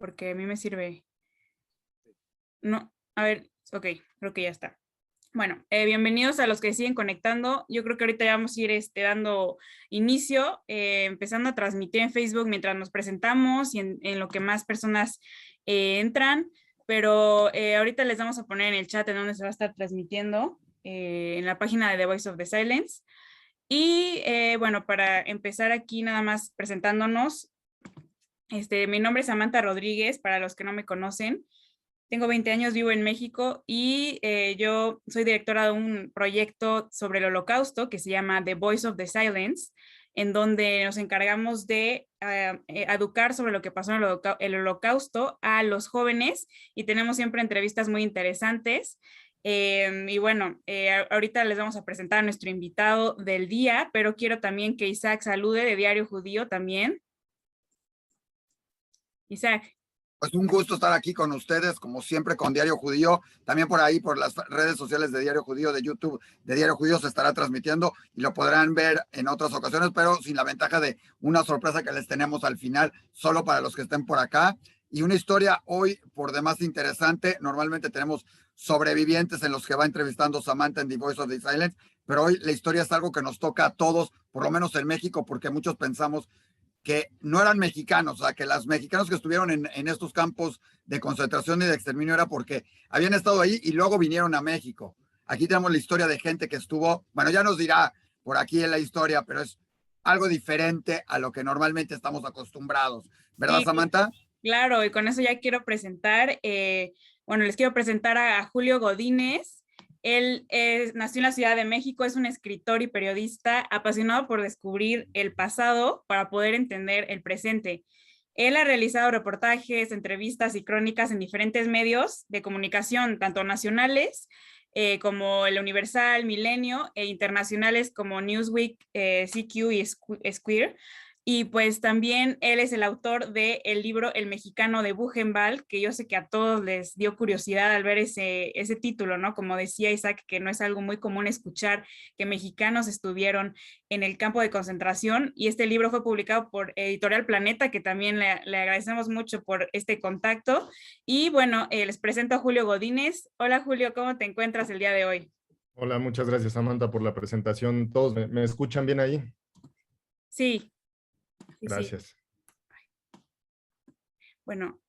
porque a mí me sirve. No, a ver, ok, creo que ya está. Bueno, bienvenidos a los que siguen conectando. Yo creo que ahorita ya vamos a ir dando inicio, empezando a transmitir en Facebook mientras nos presentamos y en lo que más personas entran, pero ahorita les vamos a poner en el chat en donde se va a estar transmitiendo, en la página de The Voice of the Silence. Y bueno, para empezar aquí nada más presentándonos, mi nombre es Samantha Rodríguez, para los que no me conocen. Tengo 20 años, vivo en México y yo soy directora de un proyecto sobre el Holocausto que se llama The Voice of the Silence, en donde nos encargamos de educar sobre lo que pasó en el Holocausto a los jóvenes y tenemos siempre entrevistas muy interesantes. Y bueno, ahorita les vamos a presentar a nuestro invitado del día, pero quiero también que Isaac salude de Diario Judío también. Isaac. Pues un gusto estar aquí con ustedes, como siempre, con Diario Judío. También por ahí, por las redes sociales de Diario Judío, de YouTube de Diario Judío, se estará transmitiendo y lo podrán ver en otras ocasiones, pero sin la ventaja de una sorpresa que les tenemos al final, solo para los que estén por acá. Y una historia hoy por demás interesante. Normalmente tenemos sobrevivientes en los que va entrevistando Samantha en The Voice of the Silence, pero hoy la historia es algo que nos toca a todos, por lo menos en México, porque muchos pensamos que no eran mexicanos, o sea, que los mexicanos que estuvieron en estos campos de concentración y de exterminio era porque habían estado ahí y luego vinieron a México. Aquí tenemos la historia de gente que estuvo, bueno, ya nos dirá por aquí en la historia, pero es algo diferente a lo que normalmente estamos acostumbrados. ¿Verdad, Sí, Samantha? claro, y con eso ya quiero presentar, bueno, les quiero presentar a Julio Godínez. Él nació en la Ciudad de México, es un escritor y periodista apasionado por descubrir el pasado para poder entender el presente. Él ha realizado reportajes, entrevistas y crónicas en diferentes medios de comunicación, tanto nacionales como El Universal, Milenio, e internacionales como Newsweek, CQ y Square. Y pues también él es el autor del libro El Mexicano de Buchenwald, que yo sé que a todos les dio curiosidad al ver ese título, ¿no? Como decía Isaac, que no es algo muy común escuchar que mexicanos estuvieron en el campo de concentración. Y este libro fue publicado por Editorial Planeta, que también le agradecemos mucho por este contacto. Y bueno, les presento a Julio Godínez. Hola Julio, ¿cómo te encuentras el día de hoy? Hola, muchas gracias Samantha por la presentación. ¿Todos me escuchan bien ahí? Sí. Gracias. Sí. Bueno,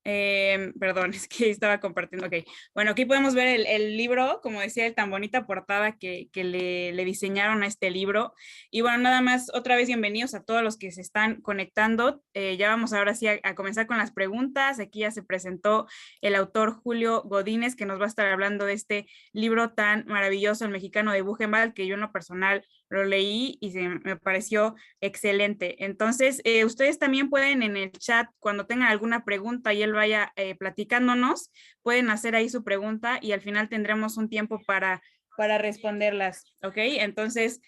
perdón, es que estaba compartiendo. Ok, bueno, aquí podemos ver el libro, como decía, el tan bonita portada que le diseñaron a este libro. Y bueno, nada más, otra vez bienvenidos a todos los que se están conectando. Ya vamos ahora sí a comenzar con las preguntas. Aquí ya se presentó el autor Julio Godínez, que nos va a estar hablando de este libro tan maravilloso, El Mexicano de Buchenwald, que yo en lo personal lo leí y me pareció excelente. Entonces, ustedes también pueden en el chat, cuando tengan alguna pregunta y él vaya platicándonos, pueden hacer ahí su pregunta y al final tendremos un tiempo para responderlas, ¿ok? Entonces,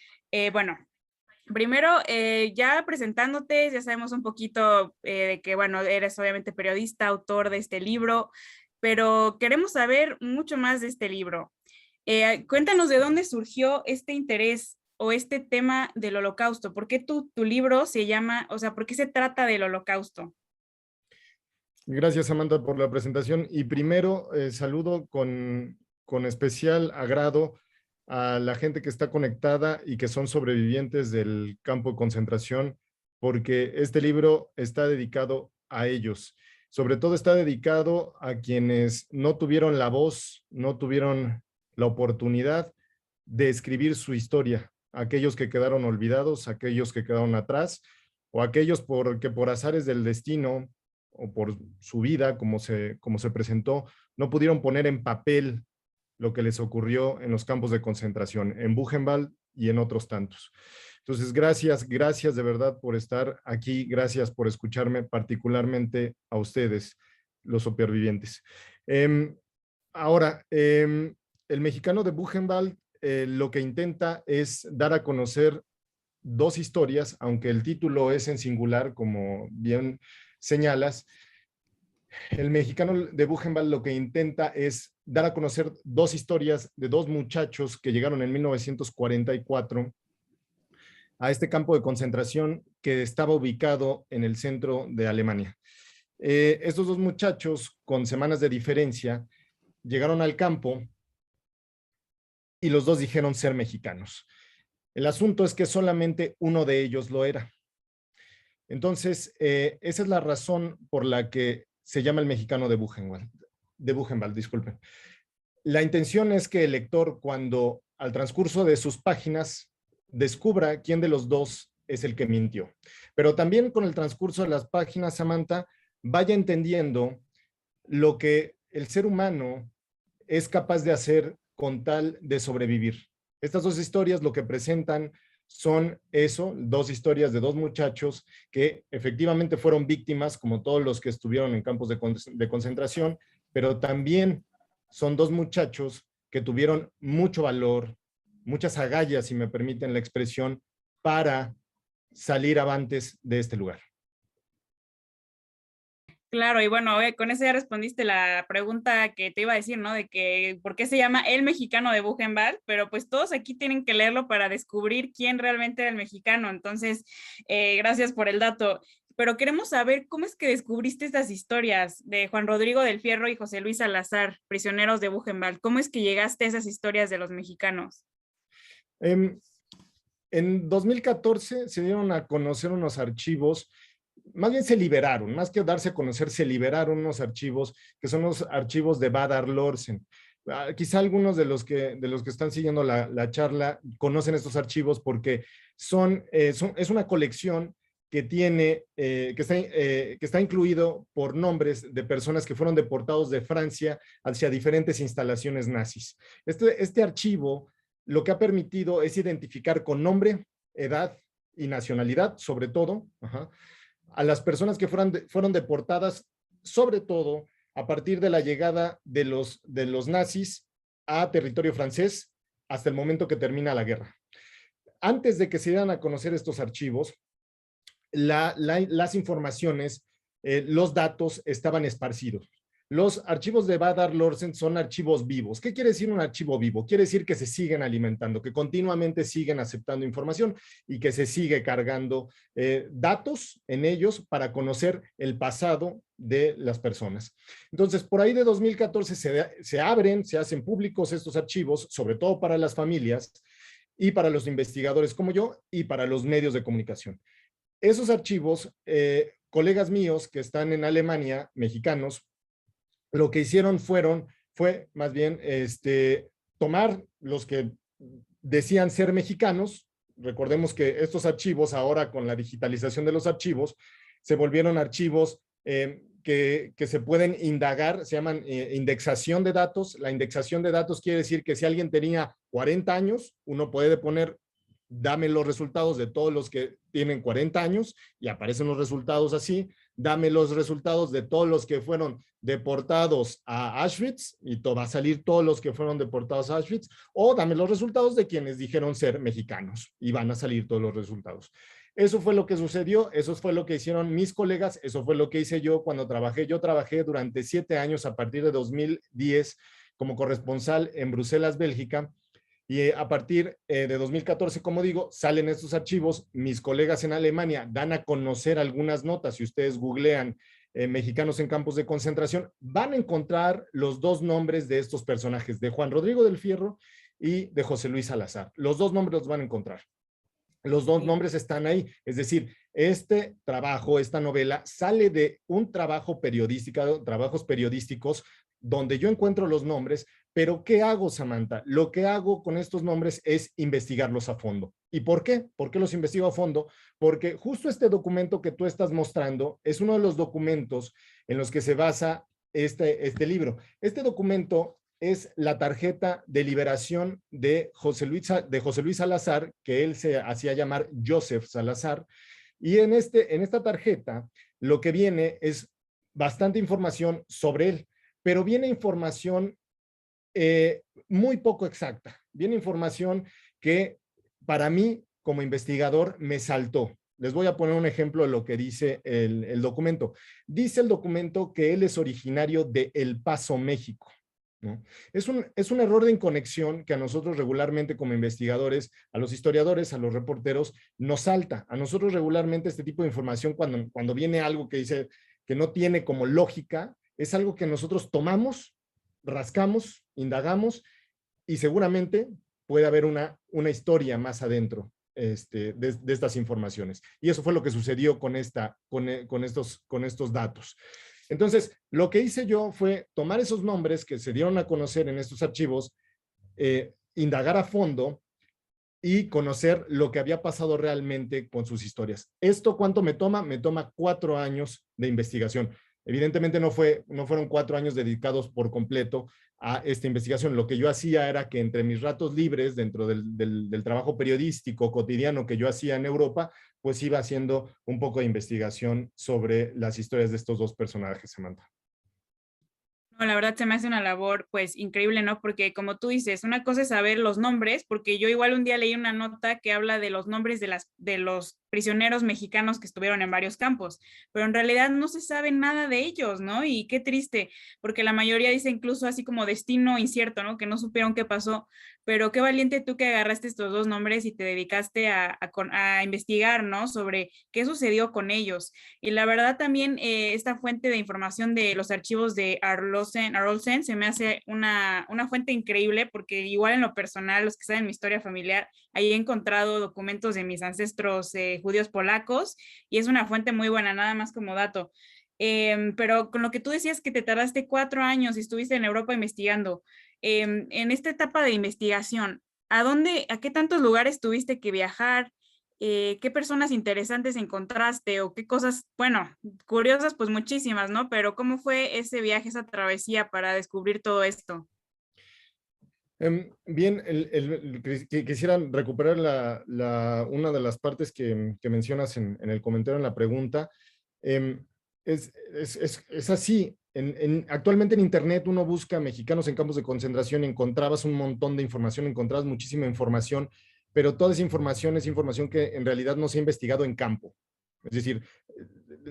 bueno, primero, ya presentándote, ya sabemos un poquito de que, bueno, eres obviamente periodista, autor de este libro, pero queremos saber mucho más de este libro. Cuéntanos de dónde surgió este interés o este tema del Holocausto. ¿Por qué tu libro se llama, o sea, por qué se trata del Holocausto? Gracias Samantha por la presentación y primero saludo con especial agrado a la gente que está conectada y que son sobrevivientes del campo de concentración, porque este libro está dedicado a ellos. Sobre todo está dedicado a quienes no tuvieron la voz, no tuvieron la oportunidad de escribir su historia, aquellos que quedaron olvidados, aquellos que quedaron atrás, o aquellos que por azares del destino o por su vida, como se presentó, no pudieron poner en papel lo que les ocurrió en los campos de concentración, en Buchenwald y en otros tantos. Entonces, gracias de verdad por estar aquí, gracias por escucharme, particularmente a ustedes, los supervivientes. Ahora, el Mexicano de Buchenwald lo que intenta es dar a conocer dos historias, aunque el título es en singular, como bien señalas. El Mexicano de Buchenwald lo que intenta es dar a conocer dos historias de dos muchachos que llegaron en 1944 a este campo de concentración que estaba ubicado en el centro de Alemania. Estos dos muchachos, con semanas de diferencia, llegaron al campo y los dos dijeron ser mexicanos. El asunto es que solamente uno de ellos lo era. Entonces, esa es la razón por la que se llama el mexicano de Buchenwald, disculpen. La intención es que el lector, cuando al transcurso de sus páginas, descubra quién de los dos es el que mintió. Pero también con el transcurso de las páginas, Samantha, vaya entendiendo lo que el ser humano es capaz de hacer con tal de sobrevivir. Estas dos historias lo que presentan son eso, dos historias de dos muchachos que efectivamente fueron víctimas, como todos los que estuvieron en campos de concentración, pero también son dos muchachos que tuvieron mucho valor, muchas agallas, si me permiten la expresión, para salir avantes de este lugar. Claro, y bueno, con eso ya respondiste la pregunta que te iba a decir, ¿no? De que por qué se llama El Mexicano de Buchenwald, pero pues todos aquí tienen que leerlo para descubrir quién realmente era el mexicano. Entonces, gracias por el dato. Pero queremos saber cómo es que descubriste estas historias de Juan Rodrigo del Fierro y José Luis Salazar, prisioneros de Buchenwald. ¿Cómo es que llegaste a esas historias de los mexicanos? En 2014 se dieron a conocer unos archivos, más bien se liberaron, más que darse a conocer, se liberaron unos archivos que son los archivos de Vadar Lorsen. Quizá algunos de los que están siguiendo la charla conocen estos archivos porque es una colección que tiene, que está incluido por nombres de personas que fueron deportados de Francia hacia diferentes instalaciones nazis. Este archivo lo que ha permitido es identificar con nombre, edad y nacionalidad, sobre todo, a las personas que fueron deportadas, sobre todo a partir de la llegada de los nazis a territorio francés hasta el momento que termina la guerra. Antes de que se dieran a conocer estos archivos, las informaciones, los datos estaban esparcidos. Los archivos de Vadar Lorsen son archivos vivos. ¿Qué quiere decir un archivo vivo? Quiere decir que se siguen alimentando, que continuamente siguen aceptando información y que se sigue cargando datos en ellos para conocer el pasado de las personas. Entonces, por ahí de 2014 se abren, se hacen públicos estos archivos, sobre todo para las familias y para los investigadores como yo y para los medios de comunicación. Esos archivos, colegas míos que están en Alemania, mexicanos, lo que hicieron fue más bien tomar los que decían ser mexicanos. Recordemos que estos archivos, ahora con la digitalización de los archivos, se volvieron archivos que se pueden indagar, se llaman indexación de datos. La indexación de datos quiere decir que si alguien tenía 40 años, uno puede poner, dame los resultados de todos los que tienen 40 años y aparecen los resultados así. Dame los resultados de todos los que fueron deportados a Auschwitz y va a salir todos los que fueron deportados a Auschwitz, o dame los resultados de quienes dijeron ser mexicanos y van a salir todos los resultados. Eso fue lo que sucedió, eso fue lo que hicieron mis colegas, eso fue lo que hice yo cuando trabajé. Yo trabajé durante 7 años a partir de 2010 como corresponsal en Bruselas, Bélgica. Y a partir de 2014, como digo, salen estos archivos. Mis colegas en Alemania dan a conocer algunas notas. Si ustedes googlean mexicanos en campos de concentración, van a encontrar los dos nombres de estos personajes, de Juan Rodrigo del Fierro y de José Luis Salazar. Los dos nombres los van a encontrar. Los dos nombres están ahí. Es decir, este trabajo, esta novela, sale de un trabajo periodístico, trabajos periodísticos, donde yo encuentro los nombres. Pero ¿qué hago, Samantha? Lo que hago con estos nombres es investigarlos a fondo. ¿Y por qué? ¿Por qué los investigo a fondo? Porque justo este documento que tú estás mostrando es uno de los documentos en los que se basa este libro. Este documento es la tarjeta de liberación de José Luis Salazar, que él se hacía llamar Joseph Salazar. Y en esta tarjeta lo que viene es bastante información sobre él, pero viene información muy poco exacta. Viene información que para mí como investigador me saltó. Les voy a poner un ejemplo de lo que dice el documento. Dice el documento que él es originario de El Paso, México, ¿no? Es un error de inconexión que a nosotros regularmente como investigadores, a los historiadores, a los reporteros, nos salta. A nosotros regularmente este tipo de información, cuando viene algo que dice que no tiene como lógica, es algo que nosotros tomamos, rascamos, indagamos y seguramente puede haber una historia más adentro de estas informaciones. Y eso fue lo que sucedió con estos datos. Entonces, lo que hice yo fue tomar esos nombres que se dieron a conocer en estos archivos, indagar a fondo y conocer lo que había pasado realmente con sus historias. ¿Esto cuánto me toma? Me toma 4 años de investigación. Evidentemente no fueron 4 años dedicados por completo a esta investigación. Lo que yo hacía era que entre mis ratos libres, dentro del trabajo periodístico cotidiano que yo hacía en Europa, pues iba haciendo un poco de investigación sobre las historias de estos 2 personajes, Samantha. No, la verdad se me hace una labor pues increíble, ¿no? Porque como tú dices, una cosa es saber los nombres, porque yo igual un día leí una nota que habla de los nombres de los prisioneros mexicanos que estuvieron en varios campos, pero en realidad no se sabe nada de ellos, ¿no? Y qué triste, porque la mayoría dice incluso así como destino incierto, ¿no? Que no supieron qué pasó, pero qué valiente tú que agarraste estos 2 nombres y te dedicaste a investigar, ¿no? Sobre qué sucedió con ellos. Y la verdad también esta fuente de información de los archivos de Arolsen se me hace una fuente increíble porque igual en lo personal, los que saben mi historia familiar, ahí he encontrado documentos de mis ancestros judíos polacos y es una fuente muy buena, nada más como dato. Pero con lo que tú decías que te tardaste 4 años y estuviste en Europa investigando, en esta etapa de investigación, ¿a qué tantos lugares tuviste que viajar? ¿Qué personas interesantes encontraste o qué cosas, bueno, curiosas, pues muchísimas, ¿no? Pero ¿cómo fue ese viaje, esa travesía para descubrir todo esto? Bien, quisiera recuperar una de las partes que mencionas en el comentario, en la pregunta. Es así. Actualmente en Internet uno busca mexicanos en campos de concentración y encontrabas un montón de información, encontrabas muchísima información, pero toda esa información es información que en realidad no se ha investigado en campo. Es decir,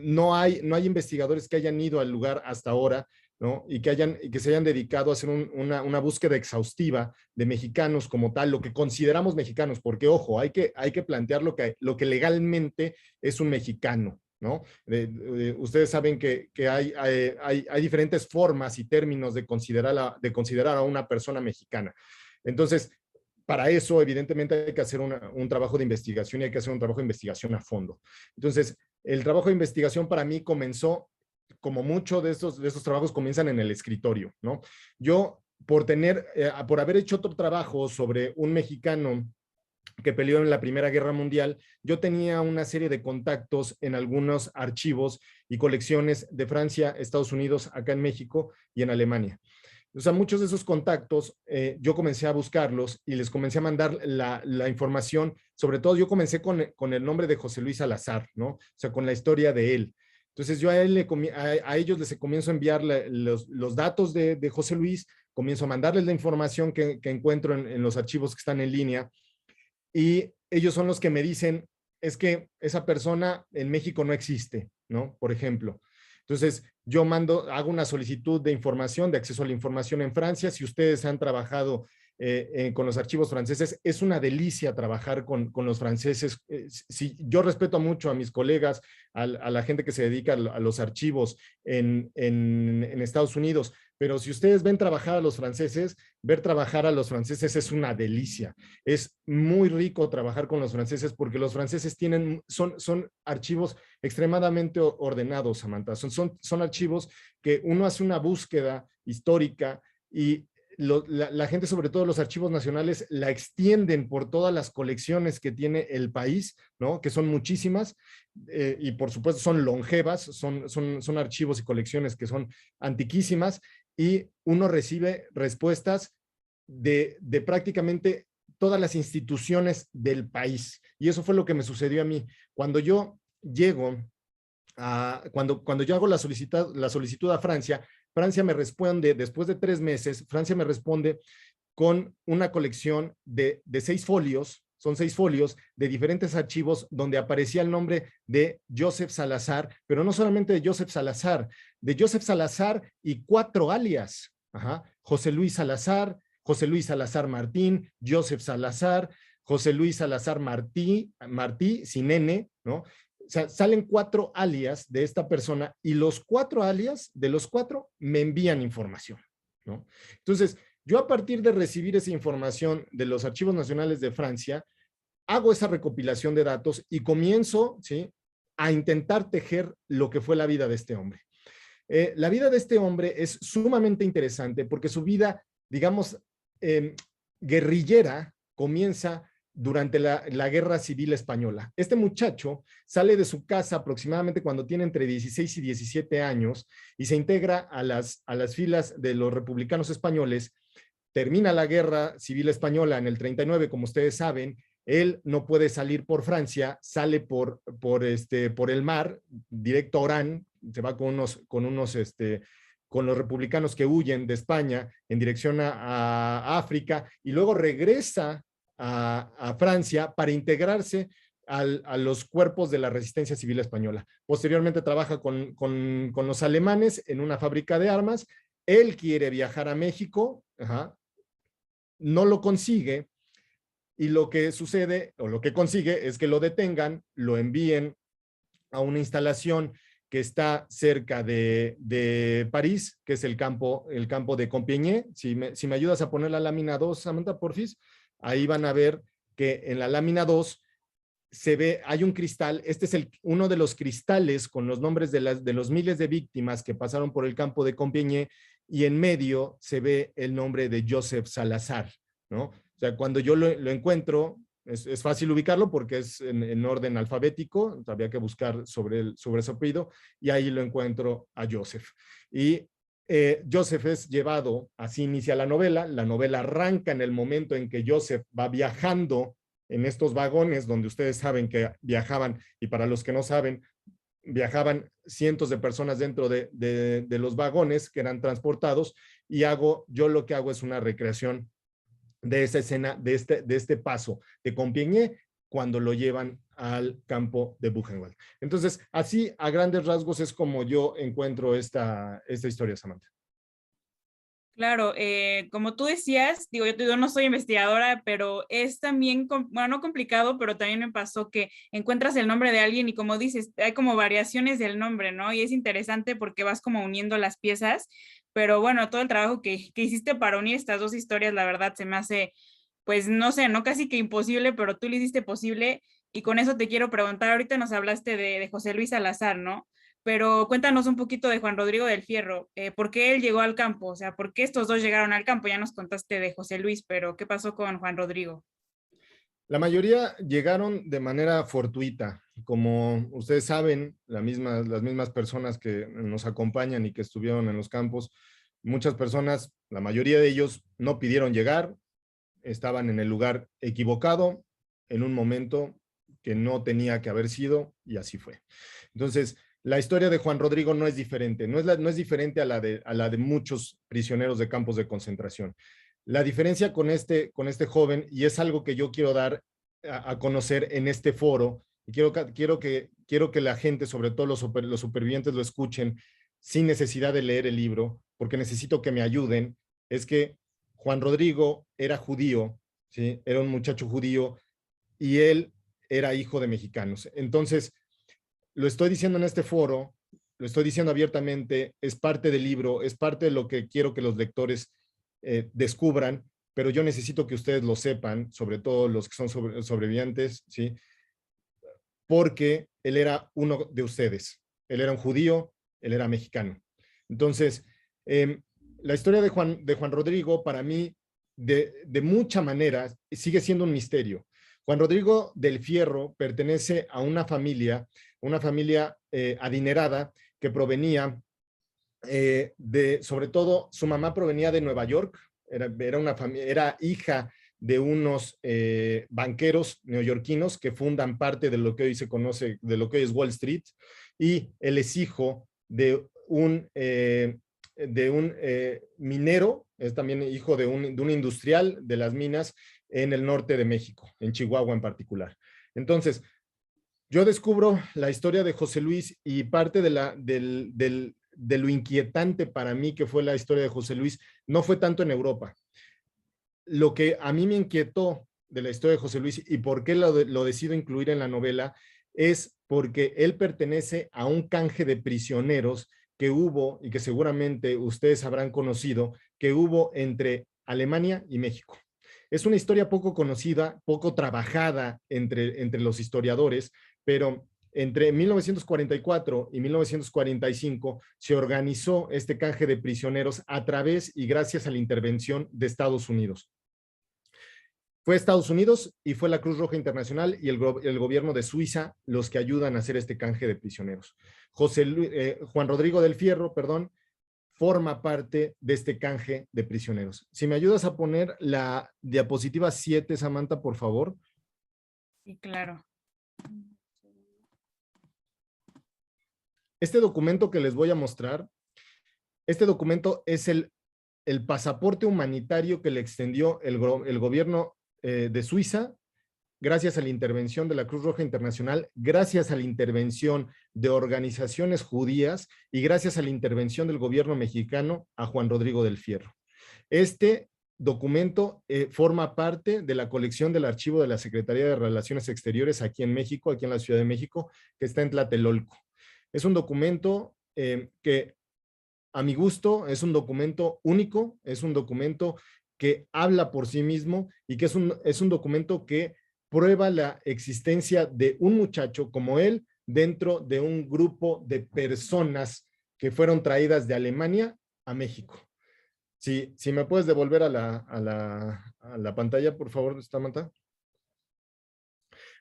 no hay investigadores que hayan ido al lugar hasta ahora, ¿no? Y que se hayan dedicado a hacer una búsqueda exhaustiva de mexicanos como tal, lo que consideramos mexicanos, porque ojo, hay que plantear lo que legalmente es un mexicano, ¿no? Ustedes saben que hay diferentes formas y términos de considerar a una persona mexicana. Entonces, para eso, evidentemente, hay que hacer un trabajo de investigación y hay que hacer un trabajo de investigación a fondo. Entonces, el trabajo de investigación para mí comenzó, como muchos de estos trabajos comienzan en el escritorio, ¿no? Yo, por haber hecho otro trabajo sobre un mexicano que peleó en la Primera Guerra Mundial, yo tenía una serie de contactos en algunos archivos y colecciones de Francia, Estados Unidos, acá en México y en Alemania. O sea, muchos de esos contactos, yo comencé a buscarlos y les comencé a mandar la información. Sobre todo, yo comencé con el nombre de José Luis Salazar, ¿no? O sea, con la historia de él. Entonces, yo a ellos les comienzo a enviar los datos de José Luis, comienzo a mandarles la información que encuentro en los archivos que están en línea y ellos son los que me dicen, es que esa persona en México no existe, ¿no? Por ejemplo. Entonces, yo hago una solicitud de información, de acceso a la información en Francia. Si ustedes han trabajado con los archivos franceses, es una delicia trabajar con los franceses. Yo respeto mucho a mis colegas, a la gente que se dedica a los archivos en Estados Unidos, pero si ustedes ven trabajar a los franceses, ver trabajar a los franceses es una delicia. Es muy rico trabajar con los franceses porque los franceses son archivos extremadamente ordenados, Samantha. Son archivos que uno hace una búsqueda histórica y la gente, sobre todo los archivos nacionales, la extienden por todas las colecciones que tiene el país, ¿no? Que son muchísimas y por supuesto son longevas, son archivos y colecciones que son antiquísimas y uno recibe respuestas de prácticamente todas las instituciones del país. Y eso fue lo que me sucedió a mí. Cuando yo llego cuando yo hago la solicitud a Francia, Francia me responde, después de 3 meses, Francia me responde con una colección de 6 folios, son 6 folios de diferentes archivos donde aparecía el nombre de Joseph Salazar, pero no solamente de Joseph Salazar y 4 alias, José Luis Salazar Martín, Joseph Salazar, José Luis Salazar Martí sin N, ¿no? sea, salen 4 alias de esta persona y los 4 alias, de los 4, me envían información, ¿no? Entonces, yo a partir de recibir esa información de los archivos nacionales de Francia, hago esa recopilación de datos y comienzo, ¿sí?, a intentar tejer lo que fue la vida de este hombre. La vida de este hombre es sumamente interesante porque su vida, digamos, guerrillera comienza durante la Guerra Civil Española. Este muchacho sale de su casa aproximadamente cuando tiene entre 16 y 17 años y se integra a las filas de los republicanos españoles. Termina la Guerra Civil Española en el 39, como ustedes saben. Él no puede salir por Francia, sale por el mar, directo a Orán, se va con los republicanos que huyen de España en dirección a África y luego regresa a Francia para integrarse a los cuerpos de la resistencia civil española. Posteriormente trabaja con los alemanes en una fábrica de armas. Él quiere viajar a México, no lo consigue, y lo que sucede, o lo que consigue, es que lo detengan, lo envíen a una instalación que está cerca de París, que es el campo de Compiègne. Si me ayudas a poner la lámina 2, Samantha, porfis, ahí van a ver que en la lámina 2 se ve, hay un cristal. Este es uno de los cristales con los nombres de los miles de víctimas que pasaron por el campo de Compiègne, y en medio se ve el nombre de Joseph Salazar, ¿no? O sea, cuando yo lo encuentro, es fácil ubicarlo porque es en orden alfabético, había que buscar sobre su apellido, y ahí lo encuentro a Joseph. Y Joseph es llevado, así inicia la novela arranca en el momento en que Joseph va viajando en estos vagones, donde ustedes saben que viajaban, y para los que no saben, viajaban cientos de personas dentro de los vagones que eran transportados, y yo lo que hago es una recreación de esa escena, de este paso de Compiègne cuando lo llevan al campo de Buchenwald. Entonces, así a grandes rasgos es como yo encuentro esta historia, Samantha. Claro, como tú decías, digo, yo no soy investigadora, pero es también, bueno, no complicado, pero también me pasó que encuentras el nombre de alguien y, como dices, hay como variaciones del nombre, ¿no? Y es interesante porque vas como uniendo las piezas, pero bueno, todo el trabajo que hiciste para unir estas dos historias, la verdad, se me hace, pues, no sé, no casi que imposible, pero tú lo hiciste posible, y con eso te quiero preguntar, ahorita nos hablaste de José Luis Salazar, ¿no? Pero cuéntanos un poquito de Juan Rodrigo del Fierro. ¿Por qué él llegó al campo? O sea, ¿por qué estos dos llegaron al campo? Ya nos contaste de José Luis, pero ¿qué pasó con Juan Rodrigo? La mayoría llegaron de manera fortuita. Como ustedes saben, las mismas personas que nos acompañan y que estuvieron en los campos, muchas personas, la mayoría de ellos, no pidieron llegar, estaban en el lugar equivocado, en un momento que no tenía que haber sido, y así fue. Entonces, la historia de Juan Rodrigo no es diferente, no es diferente a la de muchos prisioneros de campos de concentración. La diferencia con este joven, y es algo que yo quiero dar a conocer en este foro, y quiero que la gente, sobre todo los supervivientes, lo escuchen sin necesidad de leer el libro, porque necesito que me ayuden, es que Juan Rodrigo era judío, ¿sí? Era un muchacho judío, y él era hijo de mexicanos. Entonces, lo estoy diciendo en este foro, lo estoy diciendo abiertamente, es parte del libro, es parte de lo que quiero que los lectores descubran, pero yo necesito que ustedes lo sepan, sobre todo los que son sobrevivientes, ¿sí? Porque él era uno de ustedes. Él era un judío, él era mexicano. Entonces, la historia de Juan Rodrigo, para mí, de mucha manera, sigue siendo un misterio. Juan Rodrigo del Fierro pertenece a una familia adinerada que provenía sobre todo, su mamá provenía de Nueva York, era hija de unos banqueros neoyorquinos que fundan parte de lo que hoy se conoce, de lo que hoy es Wall Street, y él es hijo de un minero, es también hijo de un industrial de las minas en el norte de México, en Chihuahua en particular. Entonces, yo descubro la historia de José Luis, y parte de lo inquietante para mí que fue la historia de José Luis no fue tanto en Europa. Lo que a mí me inquietó de la historia de José Luis, y por qué lo decido incluir en la novela, es porque él pertenece a un canje de prisioneros que hubo, y que seguramente ustedes habrán conocido, que hubo entre Alemania y México. Es una historia poco conocida, poco trabajada entre los historiadores, pero entre 1944 y 1945 se organizó este canje de prisioneros a través y gracias a la intervención de Estados Unidos. Fue Estados Unidos y fue la Cruz Roja Internacional y el gobierno de Suiza los que ayudan a hacer este canje de prisioneros. Juan Rodrigo del Fierro, perdón, forma parte de este canje de prisioneros. Si me ayudas a poner la diapositiva 7, Samantha, por favor. Sí, claro. Este documento que les voy a mostrar, este documento es el pasaporte humanitario que le extendió el gobierno de Suiza, gracias a la intervención de la Cruz Roja Internacional, gracias a la intervención de organizaciones judías y gracias a la intervención del gobierno mexicano a Juan Rodrigo del Fierro. Este documento forma parte de la colección del archivo de la Secretaría de Relaciones Exteriores aquí en México, aquí en la Ciudad de México, que está en Tlatelolco. Es un documento que, a mi gusto, es un documento único, es un documento que habla por sí mismo y que es un documento que prueba la existencia de un muchacho como él dentro de un grupo de personas que fueron traídas de Alemania a México. Si me puedes devolver a la pantalla, por favor, Samantha.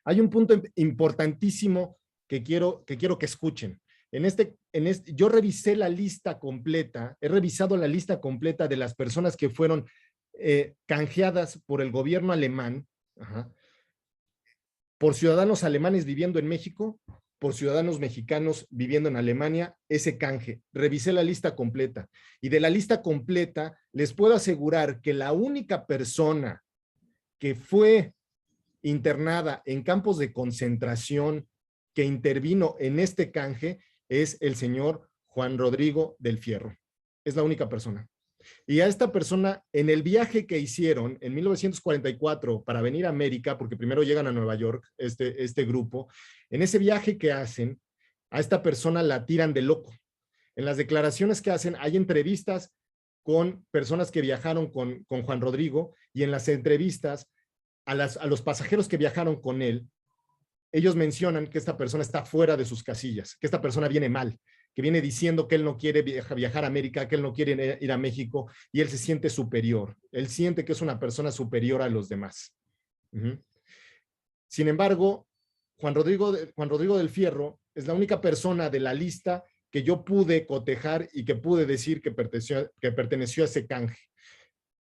Hay un punto importantísimo que quiero que escuchen. Yo revisé la lista completa, he revisado la lista completa de las personas que fueron canjeadas por el gobierno alemán, por ciudadanos alemanes viviendo en México, por ciudadanos mexicanos viviendo en Alemania, ese canje. Revisé la lista completa y de la lista completa les puedo asegurar que la única persona que fue internada en campos de concentración que intervino en este canje es el señor Juan Rodrigo del Fierro. Es la única persona. Y a esta persona, en el viaje que hicieron en 1944 para venir a América, porque primero llegan a Nueva York, este grupo, en ese viaje que hacen, a esta persona la tiran de loco. En las declaraciones que hacen, hay entrevistas con personas que viajaron con Juan Rodrigo, y en las entrevistas a los pasajeros que viajaron con él, ellos mencionan que esta persona está fuera de sus casillas, que esta persona viene mal, que viene diciendo que él no quiere viajar a América, que él no quiere ir a México, y él se siente superior. Él siente que es una persona superior a los demás. Sin embargo, Juan Rodrigo del Fierro es la única persona de la lista que yo pude cotejar y que pude decir que perteneció a ese canje.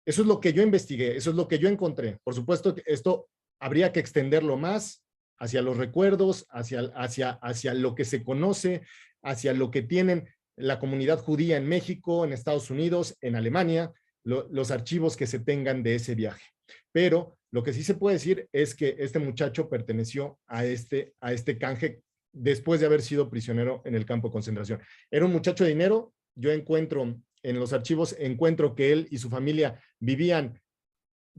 Eso es lo que yo investigué, eso es lo que yo encontré. Por supuesto, esto habría que extenderlo más hacia los recuerdos, hacia lo que se conoce, hacia lo que tienen la comunidad judía en México, en Estados Unidos, en Alemania, los archivos que se tengan de ese viaje. Pero lo que sí se puede decir es que este muchacho perteneció a este canje después de haber sido prisionero en el campo de concentración. Era un muchacho de dinero. Yo encuentro en los archivos, que él y su familia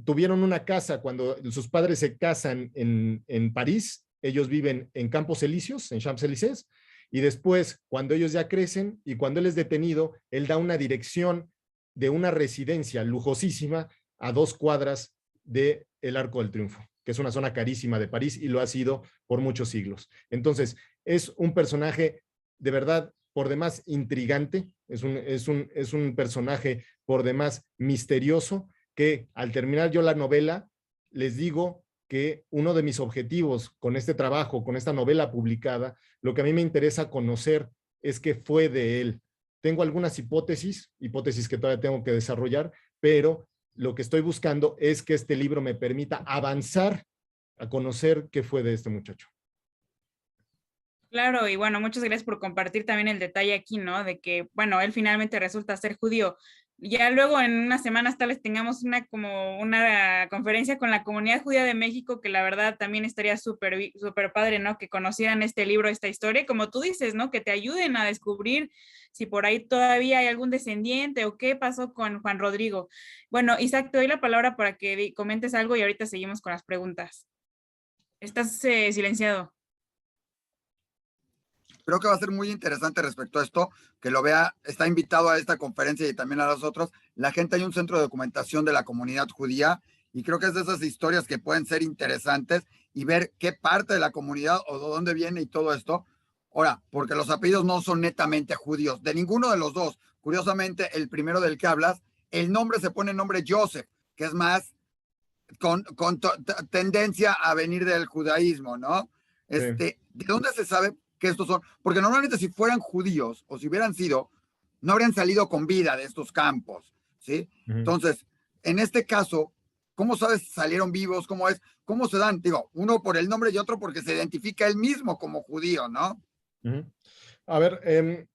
tuvieron una casa cuando sus padres se casan en París. Ellos viven en Campos Elíseos, en Champs-Élysées, y después, cuando ellos ya crecen y cuando él es detenido, él da una dirección de una residencia lujosísima a 2 cuadras del Arco del Triunfo, que es una zona carísima de París y lo ha sido por muchos siglos. Entonces, es un personaje de verdad por demás intrigante, es un personaje por demás misterioso, que al terminar yo la novela, les digo que uno de mis objetivos con este trabajo, con esta novela publicada, lo que a mí me interesa conocer es qué fue de él. Tengo algunas hipótesis que todavía tengo que desarrollar, pero lo que estoy buscando es que este libro me permita avanzar a conocer qué fue de este muchacho. Claro, y bueno, muchas gracias por compartir también el detalle aquí, ¿no? De que, bueno, él finalmente resulta ser judío. Ya luego en unas semanas tal vez tengamos una conferencia con la comunidad judía de México, que la verdad también estaría súper padre, ¿no? Que conocieran este libro, esta historia, como tú dices, ¿no? Que te ayuden a descubrir si por ahí todavía hay algún descendiente o qué pasó con Juan Rodrigo. Bueno, Isaac, te doy la palabra para que comentes algo y ahorita seguimos con las preguntas. Estás silenciado. creo que va a ser muy interesante respecto a esto, que lo vea, está invitado a esta conferencia y también a las otras. La gente, hay un centro de documentación de la comunidad judía y creo que es de esas historias que pueden ser interesantes y ver qué parte de la comunidad o de dónde viene y todo esto. Ahora, porque los apellidos no son netamente judíos, de ninguno de los dos. Curiosamente, el primero del que hablas, el nombre se pone nombre Joseph, que es más con tendencia a venir del judaísmo, ¿no? Sí. ¿De dónde se sabe que estos son? Porque normalmente si fueran judíos o si hubieran sido, no habrían salido con vida de estos campos, ¿sí? Entonces, en este caso, ¿cómo sabes si salieron vivos? ¿Cómo es? ¿Cómo se dan? Digo, uno por el nombre y otro porque se identifica él mismo como judío, ¿no? A ver, el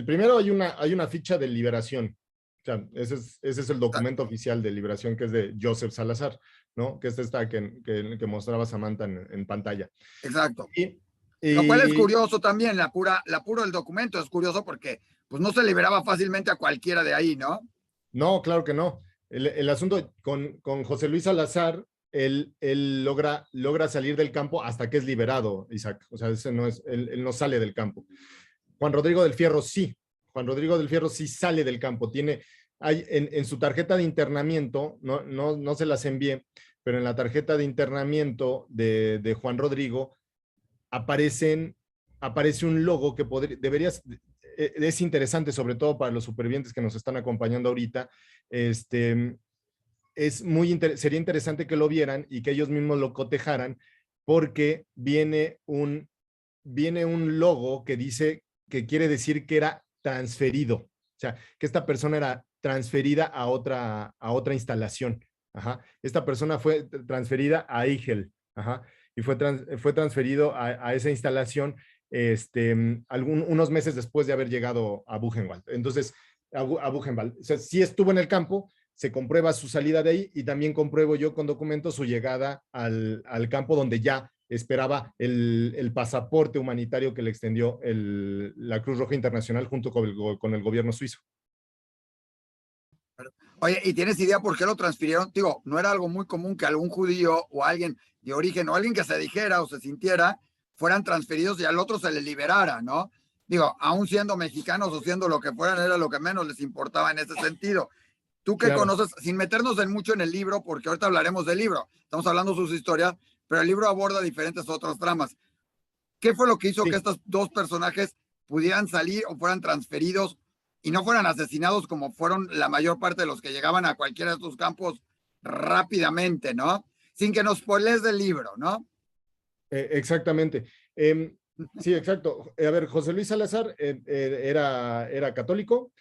primero hay una ficha de liberación. O sea, ese es el documento oficial de liberación, que es de Joseph Salazar, ¿no? Que es esta que mostraba Samantha en pantalla. Exacto. Lo cual es curioso también, la puro del documento es curioso porque pues no se liberaba fácilmente a cualquiera de ahí, ¿no? No, claro que no. El asunto con José Luis Salazar, él logra salir del campo hasta que es liberado, Isaac. O sea, él no sale del campo. Juan Rodrigo del Fierro sí. Juan Rodrigo del Fierro sí sale del campo. En su tarjeta de internamiento, no se las envié, pero en la tarjeta de internamiento de Juan Rodrigo aparece un logo que es interesante, sobre todo para los supervivientes que nos están acompañando ahorita. Sería interesante que lo vieran y que ellos mismos lo cotejaran, porque viene un logo que quiere decir que era transferido, o sea, que esta persona era transferida a otra instalación. Ajá. Esta persona fue transferida a Igel, ajá, y fue transferido a esa instalación unos meses después de haber llegado a Buchenwald. Entonces, a Buchenwald, o sea, sí estuvo en el campo, se comprueba su salida de ahí y también compruebo yo con documentos su llegada al campo donde ya esperaba el pasaporte humanitario que le extendió la Cruz Roja Internacional junto con el gobierno suizo. Oye, ¿y tienes idea por qué lo transfirieron? Digo, no era algo muy común que algún judío o alguien de origen o alguien que se dijera o se sintiera fueran transferidos y al otro se le liberara, ¿no? Digo, aún siendo mexicanos o siendo lo que fueran, era lo que menos les importaba en ese sentido. Tú que Claro. conoces, sin meternos mucho en el libro, porque ahorita hablaremos del libro, estamos hablando sus historias, pero el libro aborda diferentes otras tramas. ¿Qué fue lo que hizo que estos dos personajes pudieran salir o fueran transferidos y no fueran asesinados como fueron la mayor parte de los que llegaban a cualquiera de estos campos rápidamente, ¿no? Sin que nos spoilees del libro, ¿no? Exactamente. Sí, exacto. A ver, José Luis Salazar era católico.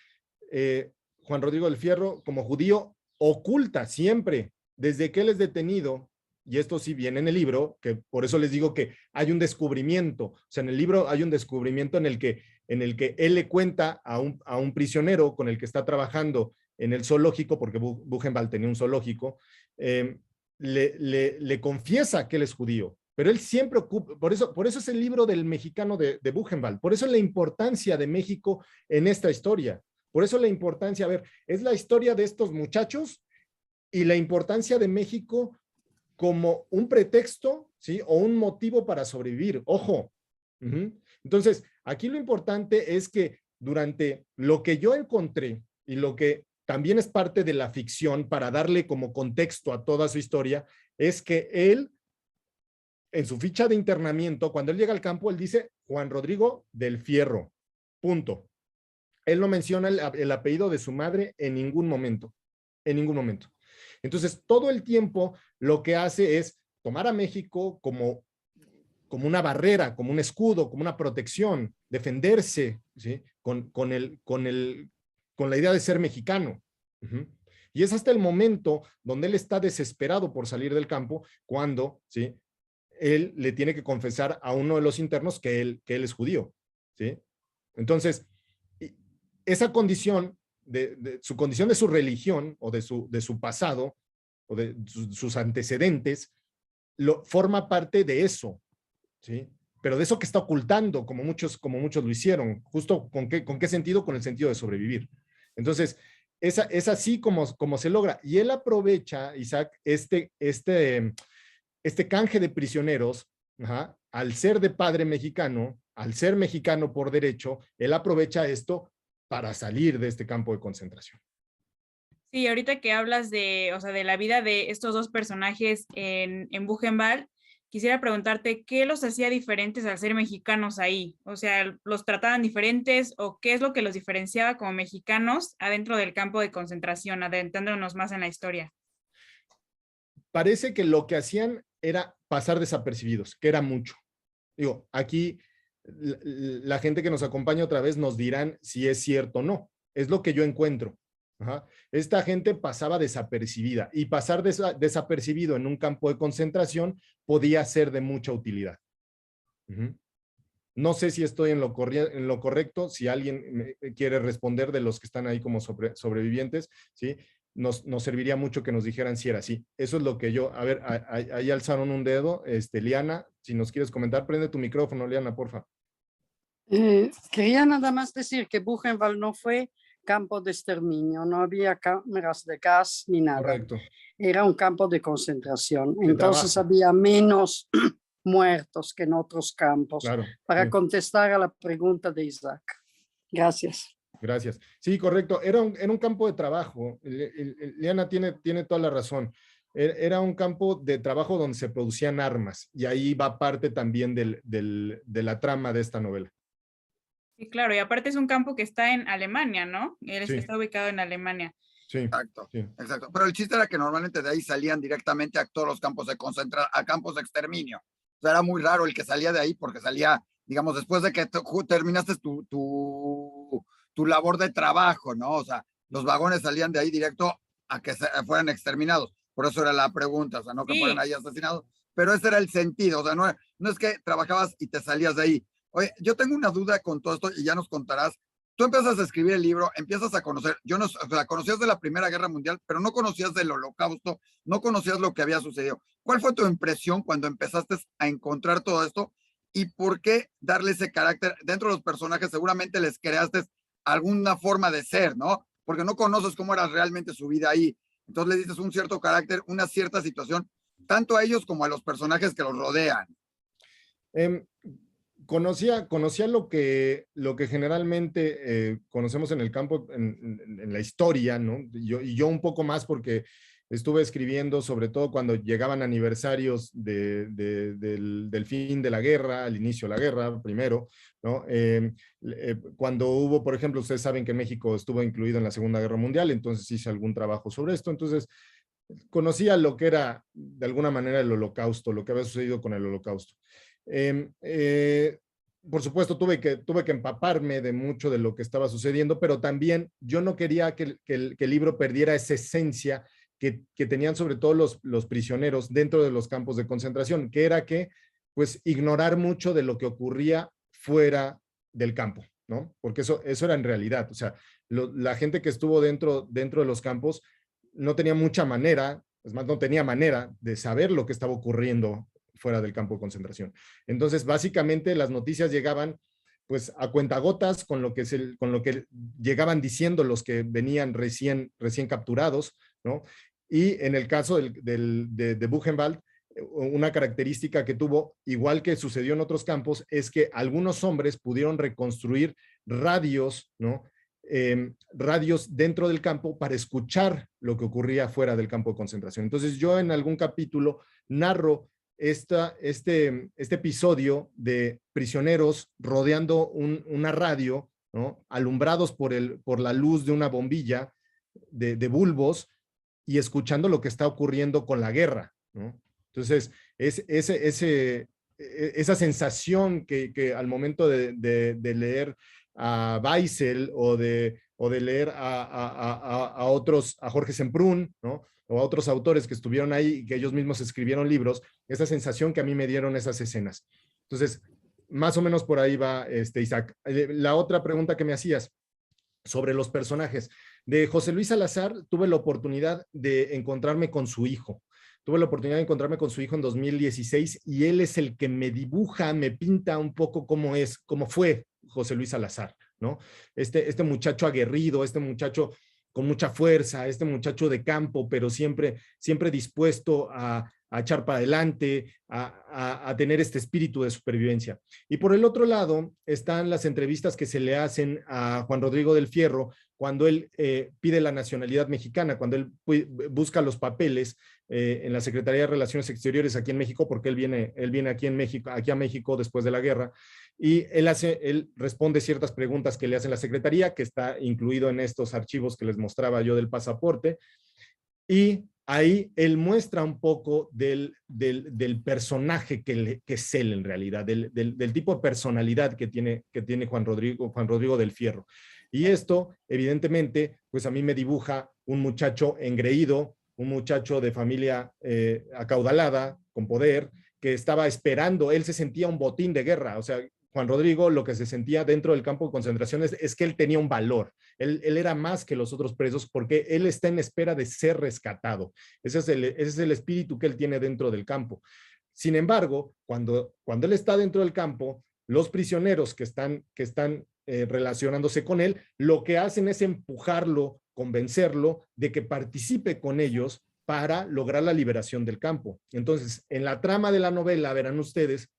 Juan Rodrigo del Fierro, como judío, oculta siempre, desde que él es detenido, y esto sí viene en el libro, que por eso les digo que hay un descubrimiento. O sea, en el libro hay un descubrimiento en el que él le cuenta a un prisionero con el que está trabajando en el zoológico, porque Buchenwald tenía un zoológico, le confiesa que él es judío, pero él siempre ocupa, por eso es el libro del mexicano de Buchenwald, por eso es la importancia de México en esta historia, por eso la importancia, a ver, es la historia de estos muchachos y la importancia de México como un pretexto, ¿sí? O un motivo para sobrevivir, ojo. Entonces, aquí lo importante es que durante lo que yo encontré y lo que también es parte de la ficción para darle como contexto a toda su historia, es que él, en su ficha de internamiento, cuando él llega al campo, él dice Juan Rodrigo del Fierro, punto. Él no menciona el apellido de su madre en ningún momento, en ningún momento. Entonces, todo el tiempo lo que hace es tomar a México como una barrera, como un escudo, como una protección, defenderse, ¿sí? con la idea de ser mexicano. Y es hasta el momento donde él está desesperado por salir del campo, cuando, ¿sí? Él le tiene que confesar a uno de los internos que él es judío, ¿sí? Entonces, esa condición, su condición de su religión o de su pasado o de sus antecedentes, forma parte de eso, ¿sí? Pero de eso que está ocultando, como muchos lo hicieron. Justo ¿con qué sentido? Con el sentido de sobrevivir. Entonces, es así como se logra. Y él aprovecha, Isaac, este canje de prisioneros, al ser de padre mexicano, al ser mexicano por derecho, él aprovecha esto para salir de este campo de concentración. Sí, ahorita que hablas de, o sea, de la vida de estos dos personajes en Buchenwald, quisiera preguntarte qué los hacía diferentes al ser mexicanos ahí. O sea, ¿los trataban diferentes o qué es lo que los diferenciaba como mexicanos adentro del campo de concentración, adentrándonos más en la historia? Parece que lo que hacían era pasar desapercibidos, que era mucho. Digo, aquí la gente que nos acompaña otra vez nos dirán si es cierto o no. Es lo que yo encuentro. Ajá. Esta gente pasaba desapercibida y pasar desapercibido en un campo de concentración podía ser de mucha utilidad. No sé si estoy en lo correcto, si alguien me quiere responder de los que están ahí como sobrevivientes, ¿sí? Nos serviría mucho que nos dijeran si era así. Eso es lo que yo, a ver, ahí alzaron un dedo, Liana, si nos quieres comentar, prende tu micrófono, Liana, porfa. Quería nada más decir que Buchenwald no fue campo de exterminio, no había cámaras de gas ni nada. Correcto. Era un campo de concentración, De entonces trabajo. había menos muertos que en otros campos. Claro, para sí. contestar a la pregunta de Isaac. Gracias. Gracias. Sí, correcto. Era un campo de trabajo. Liana tiene toda la razón. Era un campo de trabajo donde se producían armas y ahí va parte también de la trama de esta novela. Sí, claro, y aparte es un campo que está en Alemania, ¿no? Él Sí. está ubicado en Alemania. Sí, Exacto, sí. exacto. Pero el chiste era que normalmente de ahí salían directamente a todos los campos de a campos de exterminio. O sea, era muy raro el que salía de ahí porque salía, digamos, después de que terminaste tu labor de trabajo, ¿no? O sea, los vagones salían de ahí directo a que fueran exterminados. Por eso era la pregunta, o sea, no que Sí. fueran ahí asesinados, pero ese era el sentido, o sea, no es que trabajabas y te salías de ahí. Oye, yo tengo una duda con todo esto y ya nos contarás. Tú empiezas a escribir el libro, empiezas a conocer, yo no, o sea, conocías de la Primera Guerra Mundial, pero no conocías del Holocausto, no conocías lo que había sucedido. ¿Cuál fue tu impresión cuando empezaste a encontrar todo esto? ¿Y por qué darle ese carácter? Dentro de los personajes seguramente les creaste alguna forma de ser, ¿no? Porque no conoces cómo era realmente su vida ahí. Entonces le dices un cierto carácter, una cierta situación, tanto a ellos como a los personajes que los rodean. Conocía lo que generalmente conocemos en el campo, en la historia, ¿no? Y yo un poco más porque estuve escribiendo, sobre todo cuando llegaban aniversarios del fin de la guerra, al inicio de la guerra, primero, ¿no? Cuando hubo, por ejemplo, ustedes saben que México estuvo incluido en la Segunda Guerra Mundial, entonces hice algún trabajo sobre esto, entonces conocía lo que era, de alguna manera, el Holocausto, lo que había sucedido con el Holocausto. Por supuesto, tuve que empaparme de mucho de lo que estaba sucediendo, pero también yo no quería que el libro perdiera esa esencia que tenían sobre todo los prisioneros dentro de los campos de concentración, que era pues, ignorar mucho de lo que ocurría fuera del campo, ¿no? Porque eso era en realidad, o sea, la gente que estuvo dentro de los campos no tenía mucha manera, es más, no tenía manera de saber lo que estaba ocurriendo fuera del campo de concentración. Entonces, básicamente, las noticias llegaban pues a cuentagotas con lo que llegaban diciendo los que venían recién capturados, ¿no? Y en el caso de Buchenwald, una característica que tuvo, igual que sucedió en otros campos, es que algunos hombres pudieron reconstruir radios, ¿no? Radios dentro del campo para escuchar lo que ocurría fuera del campo de concentración. Entonces yo en algún capítulo narro este episodio de prisioneros rodeando una radio, ¿no? Alumbrados por la luz de una bombilla de bulbos y escuchando lo que está ocurriendo con la guerra, ¿no? Entonces, esa sensación que al momento de leer a Weissel o de leer a otros, a Jorge Semprún, ¿no? O a otros autores que estuvieron ahí y que ellos mismos escribieron libros, esa sensación que a mí me dieron esas escenas. Entonces, más o menos por ahí va Isaac. La otra pregunta que me hacías sobre los personajes. De José Luis Salazar tuve la oportunidad de encontrarme con su hijo. Tuve la oportunidad de encontrarme con su hijo en 2016 y él es el que me dibuja, me pinta un poco cómo fue José Luis Salazar, ¿no? Este muchacho aguerrido, este muchacho con mucha fuerza, este muchacho de campo, pero siempre dispuesto a a echar para adelante, a tener este espíritu de supervivencia. Y por el otro lado están las entrevistas que se le hacen a Juan Rodrigo del Fierro cuando él pide la nacionalidad mexicana, cuando él busca los papeles en la Secretaría de Relaciones Exteriores aquí en México, porque él viene aquí a México después de la guerra, y él responde ciertas preguntas que le hacen la Secretaría, que está incluido en estos archivos que les mostraba yo del pasaporte, y ahí él muestra un poco del personaje que es él en realidad, del tipo de personalidad que tiene Juan Rodrigo del Fierro. Y esto, evidentemente, pues a mí me dibuja un muchacho engreído, un muchacho de familia acaudalada, con poder, que estaba esperando, él se sentía un botín de guerra, o sea, Juan Rodrigo lo que se sentía dentro del campo de concentración es que él tenía un valor, él era más que los otros presos porque él está en espera de ser rescatado, ese es el espíritu que él tiene dentro del campo. Sin embargo, cuando él está dentro del campo, los prisioneros que están relacionándose con él, lo que hacen es empujarlo, convencerlo de que participe con ellos para lograr la liberación del campo. Entonces, en la trama de la novela verán ustedes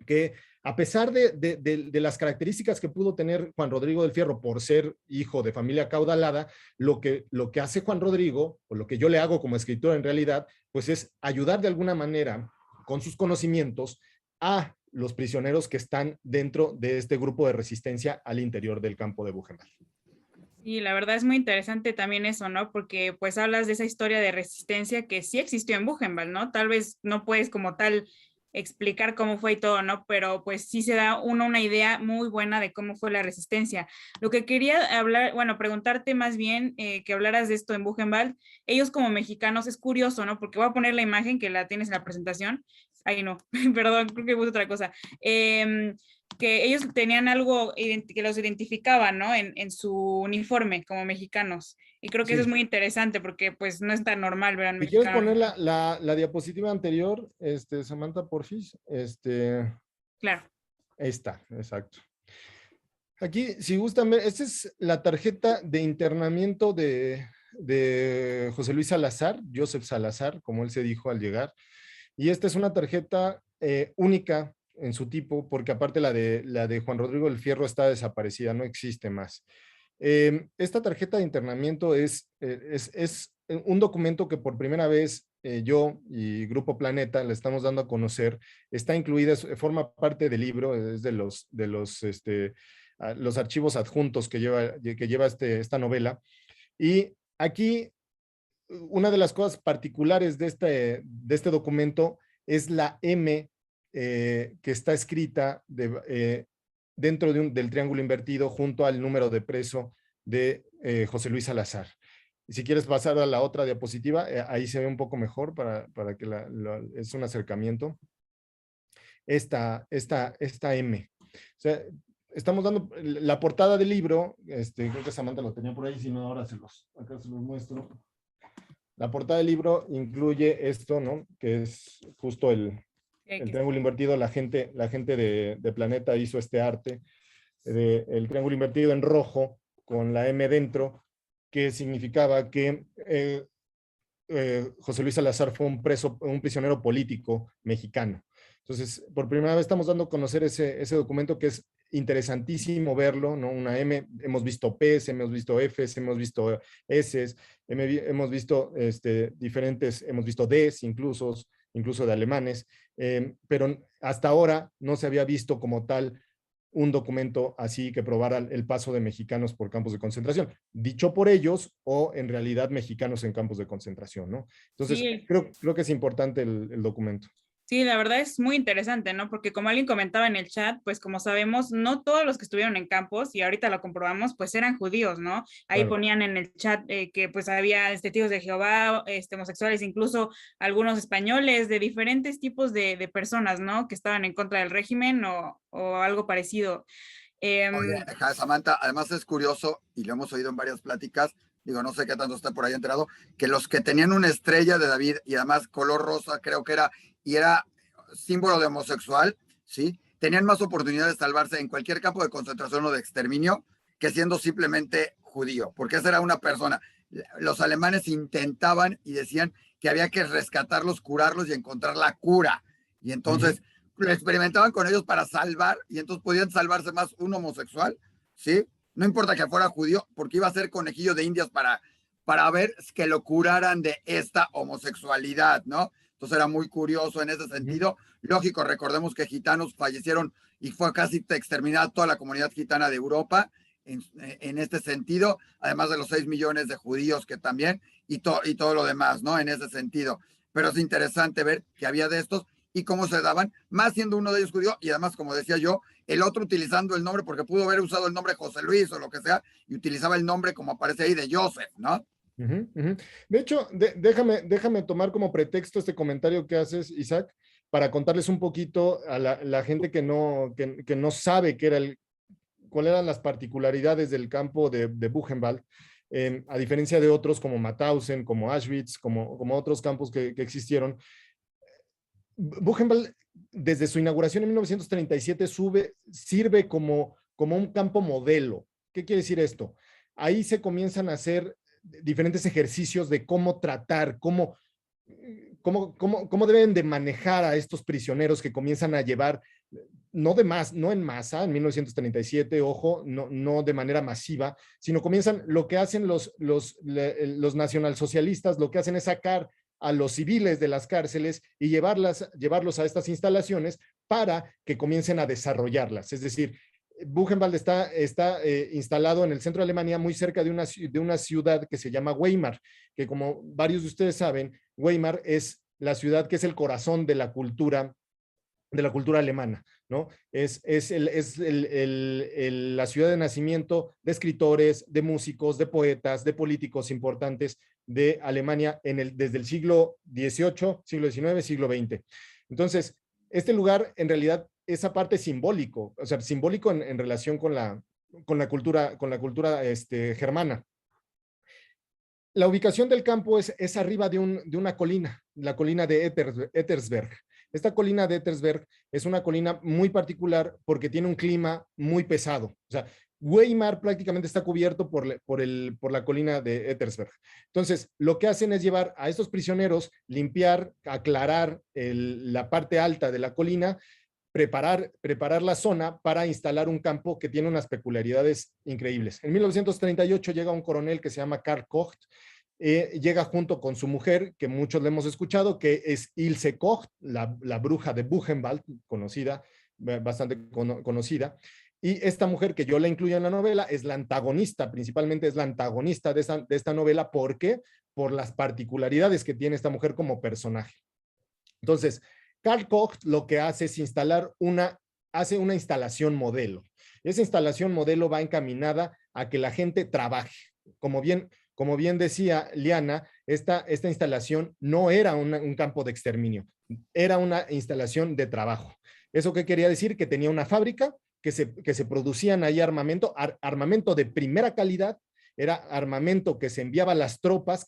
que a pesar de las características que pudo tener Juan Rodrigo del Fierro por ser hijo de familia acaudalada, lo que hace Juan Rodrigo, o lo que yo le hago como escritor en realidad, pues es ayudar de alguna manera con sus conocimientos a los prisioneros que están dentro de este grupo de resistencia al interior del campo de Buchenwald. Y la verdad es muy interesante también eso, ¿no? Porque pues hablas de esa historia de resistencia que sí existió en Buchenwald, ¿no? Tal vez no puedes como tal explicar cómo fue y todo, ¿no? Pero pues sí se da una idea muy buena de cómo fue la resistencia. Lo que quería hablar, bueno, preguntarte más bien que hablaras de esto en Buchenwald, ellos como mexicanos, es curioso, ¿no? Porque voy a poner la imagen que la tienes en la presentación. Ay, no, perdón, creo que puse otra cosa. Que ellos tenían algo que los identificaba, ¿no? En su uniforme como mexicanos. Y creo que eso es muy interesante porque pues no es tan normal ver a un mexicano. ¿Quieres poner la diapositiva anterior, Samantha, porfis? Claro. Ahí está, exacto. Aquí, si gustan ver, esta es la tarjeta de internamiento de José Luis Salazar, Joseph Salazar, como él se dijo al llegar. Y esta es una tarjeta única en su tipo, porque aparte la de Juan Rodrigo del Fierro está desaparecida, no existe más. Esta tarjeta de internamiento es un documento que por primera vez yo y Grupo Planeta le estamos dando a conocer. Está incluida, forma parte del libro, es de los archivos adjuntos que lleva esta novela. Y aquí una de las cosas particulares de este documento es la M que está escrita dentro del triángulo invertido junto al número de preso de José Luis Salazar. Y si quieres pasar a la otra diapositiva, ahí se ve un poco mejor para que es un acercamiento. Esta M. O sea, estamos dando la portada del libro, creo que Samantha lo tenía por ahí, si no ahora acá se los muestro. La portada del libro incluye esto, ¿no? Que es justo el triángulo invertido. La gente de Planeta hizo este arte el triángulo invertido en rojo con la M dentro, que significaba que José Luis Salazar fue un prisionero político mexicano. Entonces, por primera vez estamos dando a conocer ese documento que es interesantísimo verlo, ¿no? Una M, hemos visto P's, hemos visto F's, hemos visto S's, hemos visto diferentes, hemos visto D's incluso de alemanes, pero hasta ahora no se había visto como tal un documento así que probara el paso de mexicanos por campos de concentración, dicho por ellos o en realidad mexicanos en campos de concentración, ¿no? Entonces, sí. creo que es importante el documento. Sí, la verdad es muy interesante, ¿no? Porque como alguien comentaba en el chat, pues como sabemos, no todos los que estuvieron en campos, y ahorita lo comprobamos, pues eran judíos, ¿no? Ahí claro. Ponían en el chat que pues había testigos de Jehová, homosexuales, incluso algunos españoles, de diferentes tipos de personas, ¿no? Que estaban en contra del régimen o algo parecido. Oye, Samantha, además es curioso, y lo hemos oído en varias pláticas, digo, no sé qué tanto está por ahí enterado, que los que tenían una estrella de David y además color rosa, creo que era, y era símbolo de homosexual, ¿sí? Tenían más oportunidad de salvarse en cualquier campo de concentración o de exterminio que siendo simplemente judío, porque esa era una persona los alemanes intentaban y decían que había que rescatarlos, curarlos y encontrar la cura. Y entonces lo experimentaban con ellos para salvar, y entonces podían salvarse más un homosexual, ¿sí? No importa que fuera judío, porque iba a ser conejillo de indias para ver que lo curaran de esta homosexualidad, ¿no? Entonces era muy curioso en ese sentido. Lógico, recordemos que gitanos fallecieron y fue casi exterminada toda la comunidad gitana de Europa en este sentido, además de los 6 millones de judíos que también, y todo lo demás, ¿no? En ese sentido. Pero es interesante ver que había de estos y cómo se daban, más siendo uno de ellos judío, y además, como decía yo, el otro utilizando el nombre, porque pudo haber usado el nombre José Luis o lo que sea, y utilizaba el nombre como aparece ahí de Joseph, ¿no? De hecho, déjame tomar como pretexto este comentario que haces, Isaac, para contarles un poquito a la gente que no sabe cuáles eran las particularidades del campo de Buchenwald, a diferencia de otros como Mauthausen, como Auschwitz, como otros campos que existieron. Buchenwald, desde su inauguración en 1937, sirve como un campo modelo. ¿Qué quiere decir esto? Ahí se comienzan a hacer diferentes ejercicios de cómo tratar, cómo deben de manejar a estos prisioneros que comienzan a llevar, no en masa, en 1937, ojo, no de manera masiva, sino comienzan, lo que hacen los nacionalsocialistas, lo que hacen es sacar a los civiles de las cárceles y llevarlos a estas instalaciones para que comiencen a desarrollarlas. Es decir, Buchenwald está instalado en el centro de Alemania, muy cerca de una ciudad que se llama Weimar, que como varios de ustedes saben, Weimar es la ciudad que es el corazón de la cultura alemana, ¿no? Es la ciudad de nacimiento de escritores, de músicos, de poetas, de políticos importantes de Alemania desde el siglo XVIII, siglo XIX, siglo XX. Entonces, este lugar en realidad esa parte simbólico, o sea, simbólico en relación con la cultura germana. La ubicación del campo es arriba de una colina, la colina de Ettersberg. Esta colina de Ettersberg es una colina muy particular porque tiene un clima muy pesado. O sea, Weimar prácticamente está cubierto por la colina de Ettersberg. Entonces, lo que hacen es llevar a estos prisioneros, limpiar, aclarar la parte alta de la colina, preparar la zona para instalar un campo que tiene unas peculiaridades increíbles. En 1938 llega un coronel que se llama Karl Koch, llega junto con su mujer, que muchos le hemos escuchado, que es Ilse Koch, la bruja de Buchenwald, conocida, bastante conocida. Y esta mujer, que yo la incluyo en la novela, es la antagonista, principalmente es la antagonista de esta novela. ¿Por qué? Por las particularidades que tiene esta mujer como personaje. Entonces, Karl Koch lo que hace es hace una instalación modelo. Esa instalación modelo va encaminada a que la gente trabaje. Como bien decía Liana, esta instalación no era un campo de exterminio, era una instalación de trabajo. ¿Eso qué quería decir? Que tenía una fábrica, que se producían ahí armamento de primera calidad, era armamento que se enviaba a las tropas,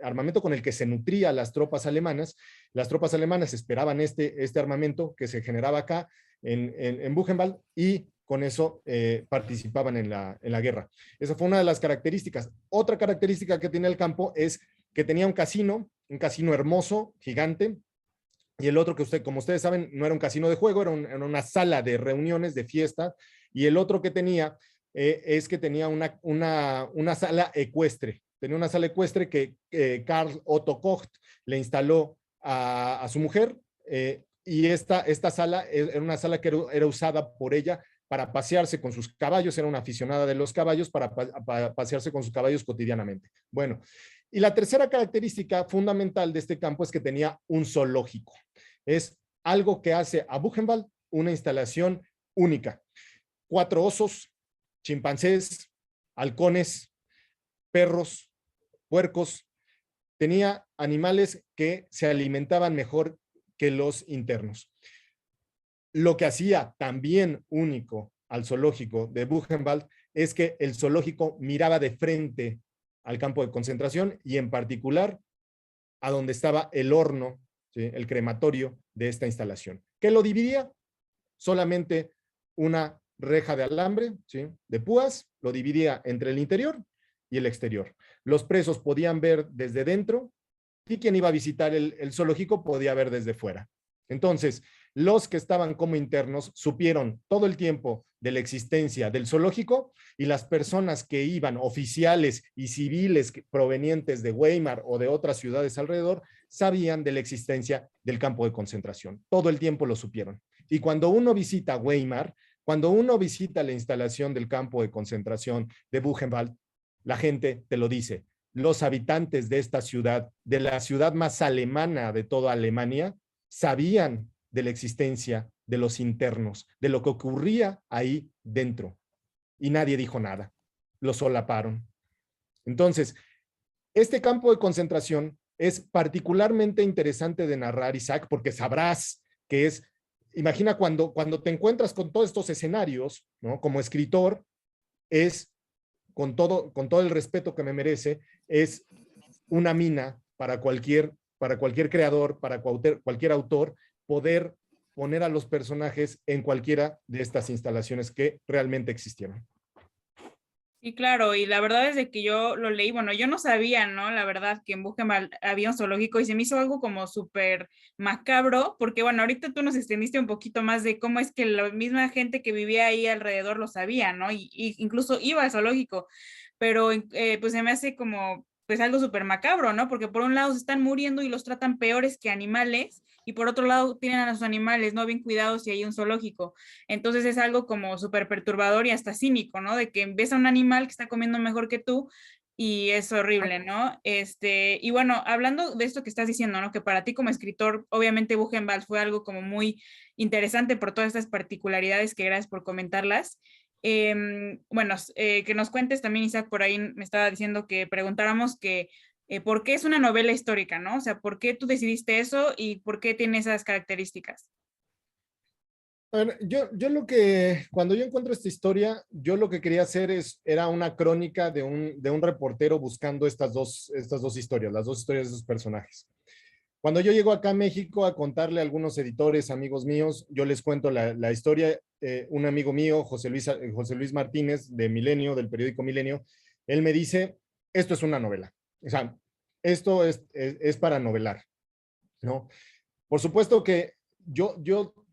armamento con el que se nutría las tropas alemanas. Las tropas alemanas esperaban este armamento que se generaba acá en Buchenwald, y con eso participaban en la guerra. Esa fue una de las características. Otra característica que tiene el campo es que tenía un casino hermoso, gigante, y el otro que como ustedes saben, no era un casino de juego, era una sala de reuniones, de fiesta, y el otro que tenía es que tenía una sala ecuestre. Tenía una sala ecuestre que Karl Otto Koch le instaló a su mujer, y esta sala era una sala que era usada por ella para pasearse con sus caballos. Era una aficionada de los caballos, para pasearse con sus caballos cotidianamente. Bueno, y la tercera característica fundamental de este campo es que tenía un zoológico. Es algo que hace a Buchenwald una instalación única. 4 osos, chimpancés, halcones, perros, puercos. Tenía animales que se alimentaban mejor que los internos. Lo que hacía también único al zoológico de Buchenwald es que el zoológico miraba de frente al campo de concentración, y en particular a donde estaba el horno, ¿sí?, el crematorio de esta instalación. ¿Qué lo dividía? Solamente una reja de alambre, ¿sí?, de púas, lo dividía entre el interior y el exterior. Los presos podían ver desde dentro y quien iba a visitar el zoológico podía ver desde fuera. Entonces, los que estaban como internos supieron todo el tiempo de la existencia del zoológico y las personas que iban, oficiales y civiles provenientes de Weimar o de otras ciudades alrededor, sabían de la existencia del campo de concentración. Todo el tiempo lo supieron. Y cuando uno visita Weimar, cuando uno visita la instalación del campo de concentración de Buchenwald, la gente te lo dice. Los habitantes de esta ciudad, de la ciudad más alemana de toda Alemania, sabían de la existencia de los internos, de lo que ocurría ahí dentro. Y nadie dijo nada. Lo solaparon. Entonces, este campo de concentración es particularmente interesante de narrar, Isaac, porque sabrás que es, imagina cuando te encuentras con todos estos escenarios, ¿no? Como escritor, es, con todo el respeto que me merece, es una mina para cualquier creador, para cualquier autor, poder poner a los personajes en cualquiera de estas instalaciones que realmente existieron. Sí, claro, y la verdad es de que yo lo leí, bueno, yo no sabía, ¿no? La verdad que en Buchenwald había un zoológico y se me hizo algo como súper macabro, porque bueno, ahorita tú nos extendiste un poquito más de cómo es que la misma gente que vivía ahí alrededor lo sabía, ¿no? Y incluso iba al zoológico, pero pues se me hace como pues algo súper macabro, ¿no? Porque por un lado se están muriendo y los tratan peores que animales, y por otro lado tienen a los animales no bien cuidados y hay un zoológico. Entonces es algo como súper perturbador y hasta cínico, ¿no? De que ves a un animal que está comiendo mejor que tú y es horrible, ¿no? Y bueno, hablando de esto que estás diciendo, ¿no? Que para ti como escritor, obviamente Buchenwald fue algo como muy interesante por todas estas particularidades que gracias por comentarlas. Bueno, que nos cuentes también, Isaac, por ahí me estaba diciendo que preguntáramos que por qué es una novela histórica, ¿no? O sea, ¿por qué tú decidiste eso y por qué tiene esas características? Bueno, cuando yo encuentro esta historia, yo lo que quería hacer era una crónica de un reportero buscando estas dos historias, las dos historias de esos personajes. Cuando yo llego acá a México a contarle a algunos editores, amigos míos, yo les cuento la historia. Un amigo mío, José Luis Martínez, de Milenio, del periódico Milenio, él me dice, esto es una novela. O sea, esto es para novelar, ¿no? Por supuesto que yo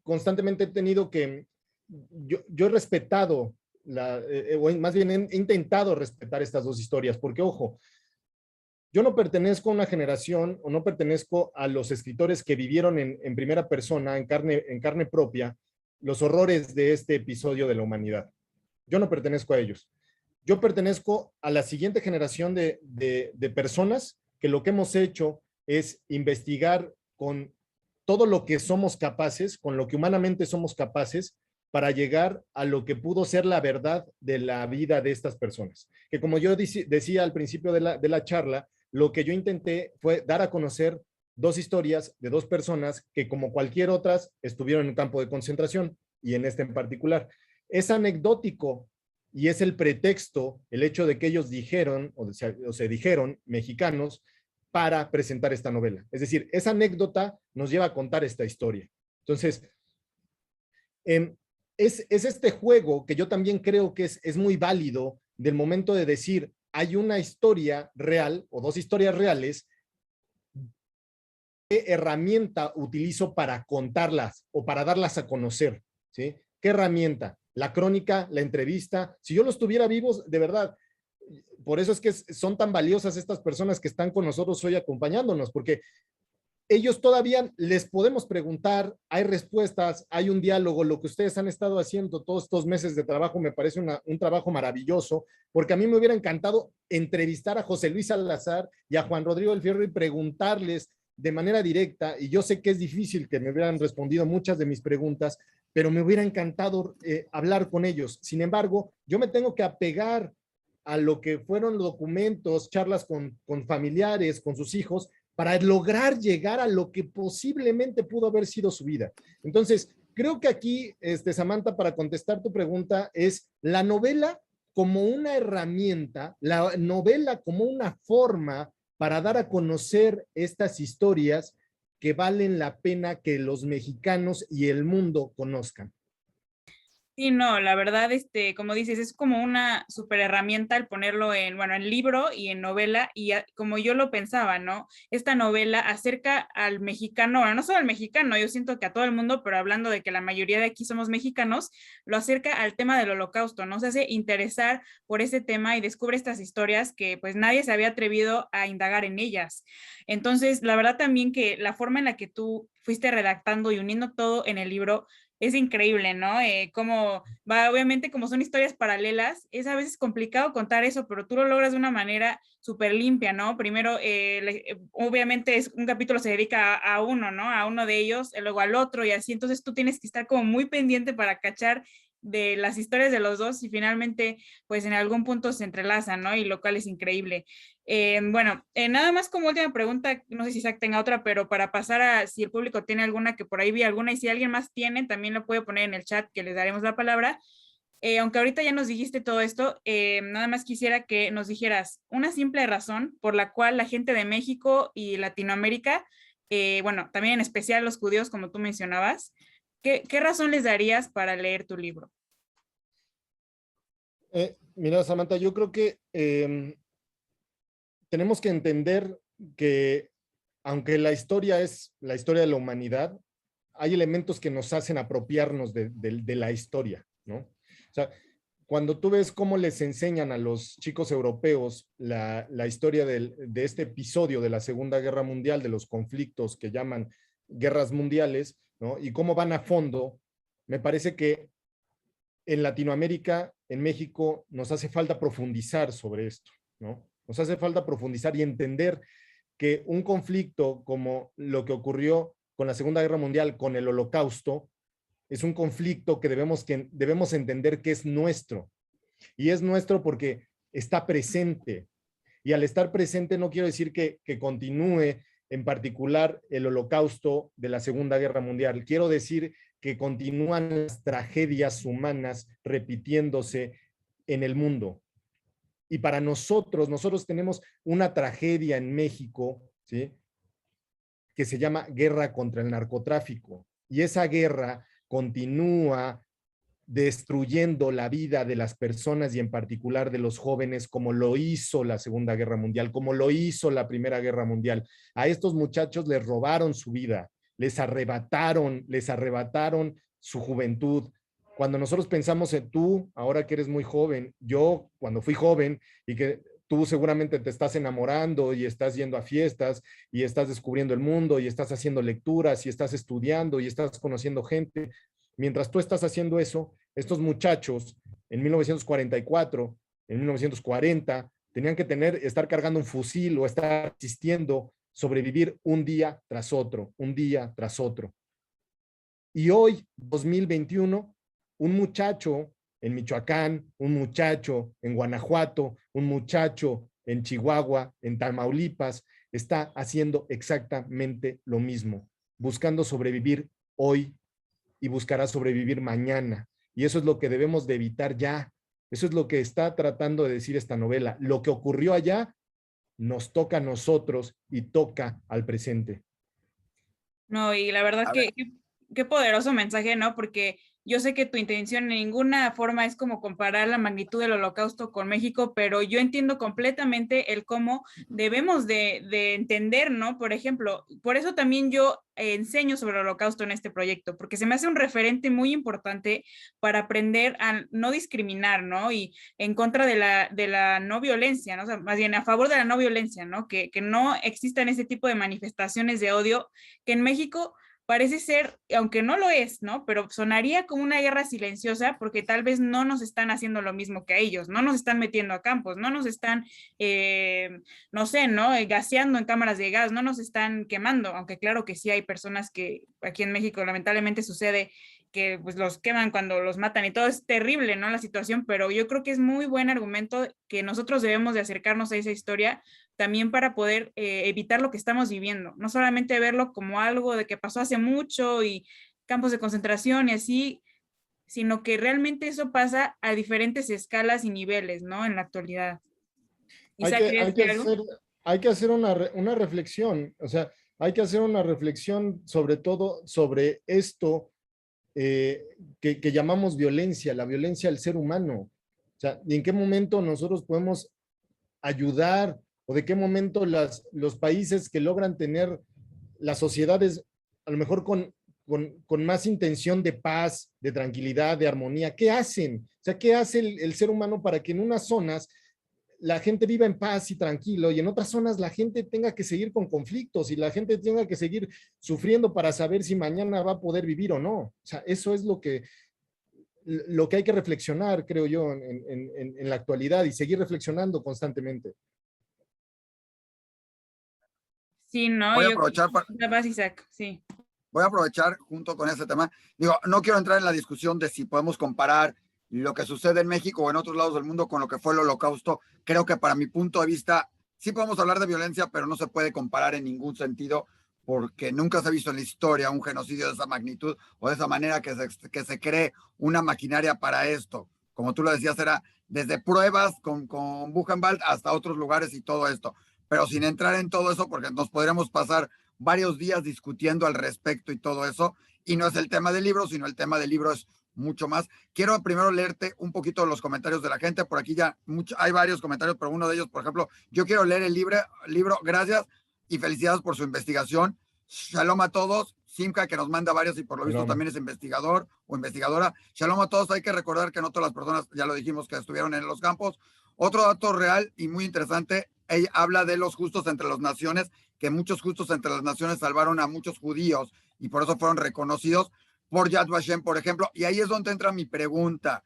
constantemente he tenido que, yo he respetado, o más bien he intentado respetar estas dos historias, porque ojo, yo no pertenezco a una generación o no pertenezco a los escritores que vivieron en primera persona, en carne propia, los horrores de este episodio de la humanidad. Yo no pertenezco a ellos. Yo pertenezco a la siguiente generación de personas que lo que hemos hecho es investigar con todo lo que somos capaces, con lo que humanamente somos capaces, para llegar a lo que pudo ser la verdad de la vida de estas personas. Que como yo decía al principio de la charla, lo que yo intenté fue dar a conocer dos historias de dos personas que, como cualquier otras, estuvieron en un campo de concentración, y en este en particular. Es anecdótico y es el pretexto, el hecho de que ellos dijeron, o se dijeron, mexicanos, para presentar esta novela. Es decir, esa anécdota nos lleva a contar esta historia. Entonces, es este juego que yo también creo que es muy válido del momento de decir, hay una historia real o dos historias reales, ¿qué herramienta utilizo para contarlas o para darlas a conocer? ¿Sí? ¿Qué herramienta? La crónica, la entrevista. Si yo los tuviera vivos, de verdad, por eso es que son tan valiosas estas personas que están con nosotros hoy acompañándonos, porque ellos todavía les podemos preguntar, hay respuestas, hay un diálogo. Lo que ustedes han estado haciendo todos estos meses de trabajo me parece un trabajo maravilloso, porque a mí me hubiera encantado entrevistar a José Luis Salazar y a Juan Rodrigo del Fierro y preguntarles de manera directa, y yo sé que es difícil que me hubieran respondido muchas de mis preguntas, pero me hubiera encantado hablar con ellos. Sin embargo, yo me tengo que apegar a lo que fueron los documentos, charlas con familiares, con sus hijos, para lograr llegar a lo que posiblemente pudo haber sido su vida. Entonces, creo que aquí, Samantha, para contestar tu pregunta, es la novela como una herramienta, la novela como una forma para dar a conocer estas historias que valen la pena que los mexicanos y el mundo conozcan. Sí, no, la verdad, como dices, es como una super herramienta el ponerlo en, bueno, en libro y en novela, y como yo lo pensaba, ¿no? Esta novela acerca al mexicano, bueno, no solo al mexicano, yo siento que a todo el mundo, pero hablando de que la mayoría de aquí somos mexicanos, lo acerca al tema del holocausto, ¿no? Se hace interesar por ese tema y descubre estas historias que pues nadie se había atrevido a indagar en ellas. Entonces, la verdad también que la forma en la que tú fuiste redactando y uniendo todo en el libro, es increíble, ¿no? Como va, obviamente, como son historias paralelas, es a veces complicado contar eso, pero tú lo logras de una manera súper limpia, ¿no? Primero, obviamente, un capítulo se dedica a uno, ¿no? A uno de ellos, y luego al otro, y así, entonces tú tienes que estar como muy pendiente para cachar de las historias de los dos y finalmente, pues en algún punto se entrelazan, ¿no? Y lo cual es increíble. Bueno, nada más como última pregunta, no sé si Isaac tenga otra, pero para pasar a si el público tiene alguna, que por ahí vi alguna, y si alguien más tiene, también lo puede poner en el chat, que les daremos la palabra. Aunque ahorita ya nos dijiste todo esto, nada más quisiera que nos dijeras una simple razón por la cual la gente de México y Latinoamérica, bueno, también en especial los judíos, como tú mencionabas, ¿qué razón les darías para leer tu libro? Mira, Samantha, yo creo que tenemos que entender que aunque la historia es la historia de la humanidad, hay elementos que nos hacen apropiarnos de la historia, ¿no? O sea, cuando tú ves cómo les enseñan a los chicos europeos la historia de este episodio de la Segunda Guerra Mundial, de los conflictos que llaman guerras mundiales, ¿no? Y cómo van a fondo, me parece que en Latinoamérica, en México, nos hace falta profundizar sobre esto, ¿no? Nos hace falta profundizar y entender que un conflicto como lo que ocurrió con la Segunda Guerra Mundial, con el Holocausto, es un conflicto que debemos entender que es nuestro. Y es nuestro porque está presente. Y al estar presente no quiero decir que continúe en particular el Holocausto de la Segunda Guerra Mundial. Quiero decir que continúan las tragedias humanas repitiéndose en el mundo. Y para nosotros tenemos una tragedia en México, ¿sí? Que se llama guerra contra el narcotráfico. Y esa guerra continúa destruyendo la vida de las personas y en particular de los jóvenes, como lo hizo la Segunda Guerra Mundial, como lo hizo la Primera Guerra Mundial. A estos muchachos les robaron su vida, les arrebataron su juventud. Cuando nosotros pensamos en tú, ahora que eres muy joven, yo cuando fui joven y que tú seguramente te estás enamorando y estás yendo a fiestas y estás descubriendo el mundo y estás haciendo lecturas y estás estudiando y estás conociendo gente. Mientras tú estás haciendo eso, estos muchachos en 1944, en 1940, tenían que estar cargando un fusil o estar asistiendo, sobrevivir un día tras otro, un día tras otro. Y hoy, 2021, un muchacho en Michoacán, un muchacho en Guanajuato, un muchacho en Chihuahua, en Tamaulipas, está haciendo exactamente lo mismo, buscando sobrevivir hoy y buscará sobrevivir mañana. Y eso es lo que debemos de evitar ya. Eso es lo que está tratando de decir esta novela. Lo que ocurrió allá nos toca a nosotros y toca al presente. No, y la verdad que qué poderoso mensaje, ¿no? Porque yo sé que tu intención en ninguna forma es como comparar la magnitud del holocausto con México, pero yo entiendo completamente el cómo debemos de entender, ¿no? Por ejemplo, por eso también yo enseño sobre el holocausto en este proyecto, porque se me hace un referente muy importante para aprender a no discriminar, ¿no? Y en contra de la no violencia, ¿no? O sea, más bien a favor de la no violencia, ¿no? Que no existan ese tipo de manifestaciones de odio que en México parece ser, aunque no lo es, ¿no? Pero sonaría como una guerra silenciosa porque tal vez no nos están haciendo lo mismo que a ellos, no nos están metiendo a campos, no nos están, no sé, ¿no? Gaseando en cámaras de gas, no nos están quemando, aunque claro que sí hay personas que aquí en México lamentablemente sucede que pues los queman cuando los matan y todo es terrible, ¿no? La situación, pero yo creo que es muy buen argumento que nosotros debemos de acercarnos a esa historia también para poder evitar lo que estamos viviendo, no solamente verlo como algo de que pasó hace mucho y campos de concentración y así, sino que realmente eso pasa a diferentes escalas y niveles, ¿no? En la actualidad. Isaac, ¿querías decir algo? Hay que hacer una reflexión, o sea, hay que hacer una reflexión sobre todo sobre esto que llamamos violencia, la violencia al ser humano. O sea, ¿y en qué momento nosotros podemos ayudar o de qué momento los países que logran tener las sociedades a lo mejor con más intención de paz, de tranquilidad, de armonía, ¿qué hacen? O sea, ¿qué hace el ser humano para que en unas zonas la gente viva en paz y tranquilo y en otras zonas la gente tenga que seguir con conflictos y la gente tenga que seguir sufriendo para saber si mañana va a poder vivir o no? O sea, eso es lo que hay que reflexionar, creo yo, en la actualidad y seguir reflexionando constantemente. Sí, no, Voy a yo aprovechar Isaac, sí. Voy a aprovechar junto con ese tema. Digo, no quiero entrar en la discusión de si podemos comparar lo que sucede en México o en otros lados del mundo con lo que fue el Holocausto. Creo que para mi punto de vista sí podemos hablar de violencia, pero no se puede comparar en ningún sentido porque nunca se ha visto en la historia un genocidio de esa magnitud o de esa manera que se cree una maquinaria para esto. Como tú lo decías, era desde pruebas con Buchenwald hasta otros lugares y todo esto. Pero sin entrar en todo eso, porque nos podríamos pasar varios días discutiendo al respecto y todo eso, y no es el tema del libro, sino el tema del libro es mucho más. Quiero primero leerte un poquito los comentarios de la gente, por aquí ya hay varios comentarios, pero uno de ellos, por ejemplo, yo quiero leer el libro, gracias y felicidades por su investigación. Shalom a todos, Simca que nos manda varios y por lo visto también es investigador o investigadora. Shalom a todos, hay que recordar que no todas las personas, ya lo dijimos, que estuvieron en los campos. Otro dato real y muy interesante, ella habla de los justos entre las naciones, que muchos justos entre las naciones salvaron a muchos judíos y por eso fueron reconocidos por Yad Vashem, por ejemplo. Y ahí es donde entra mi pregunta.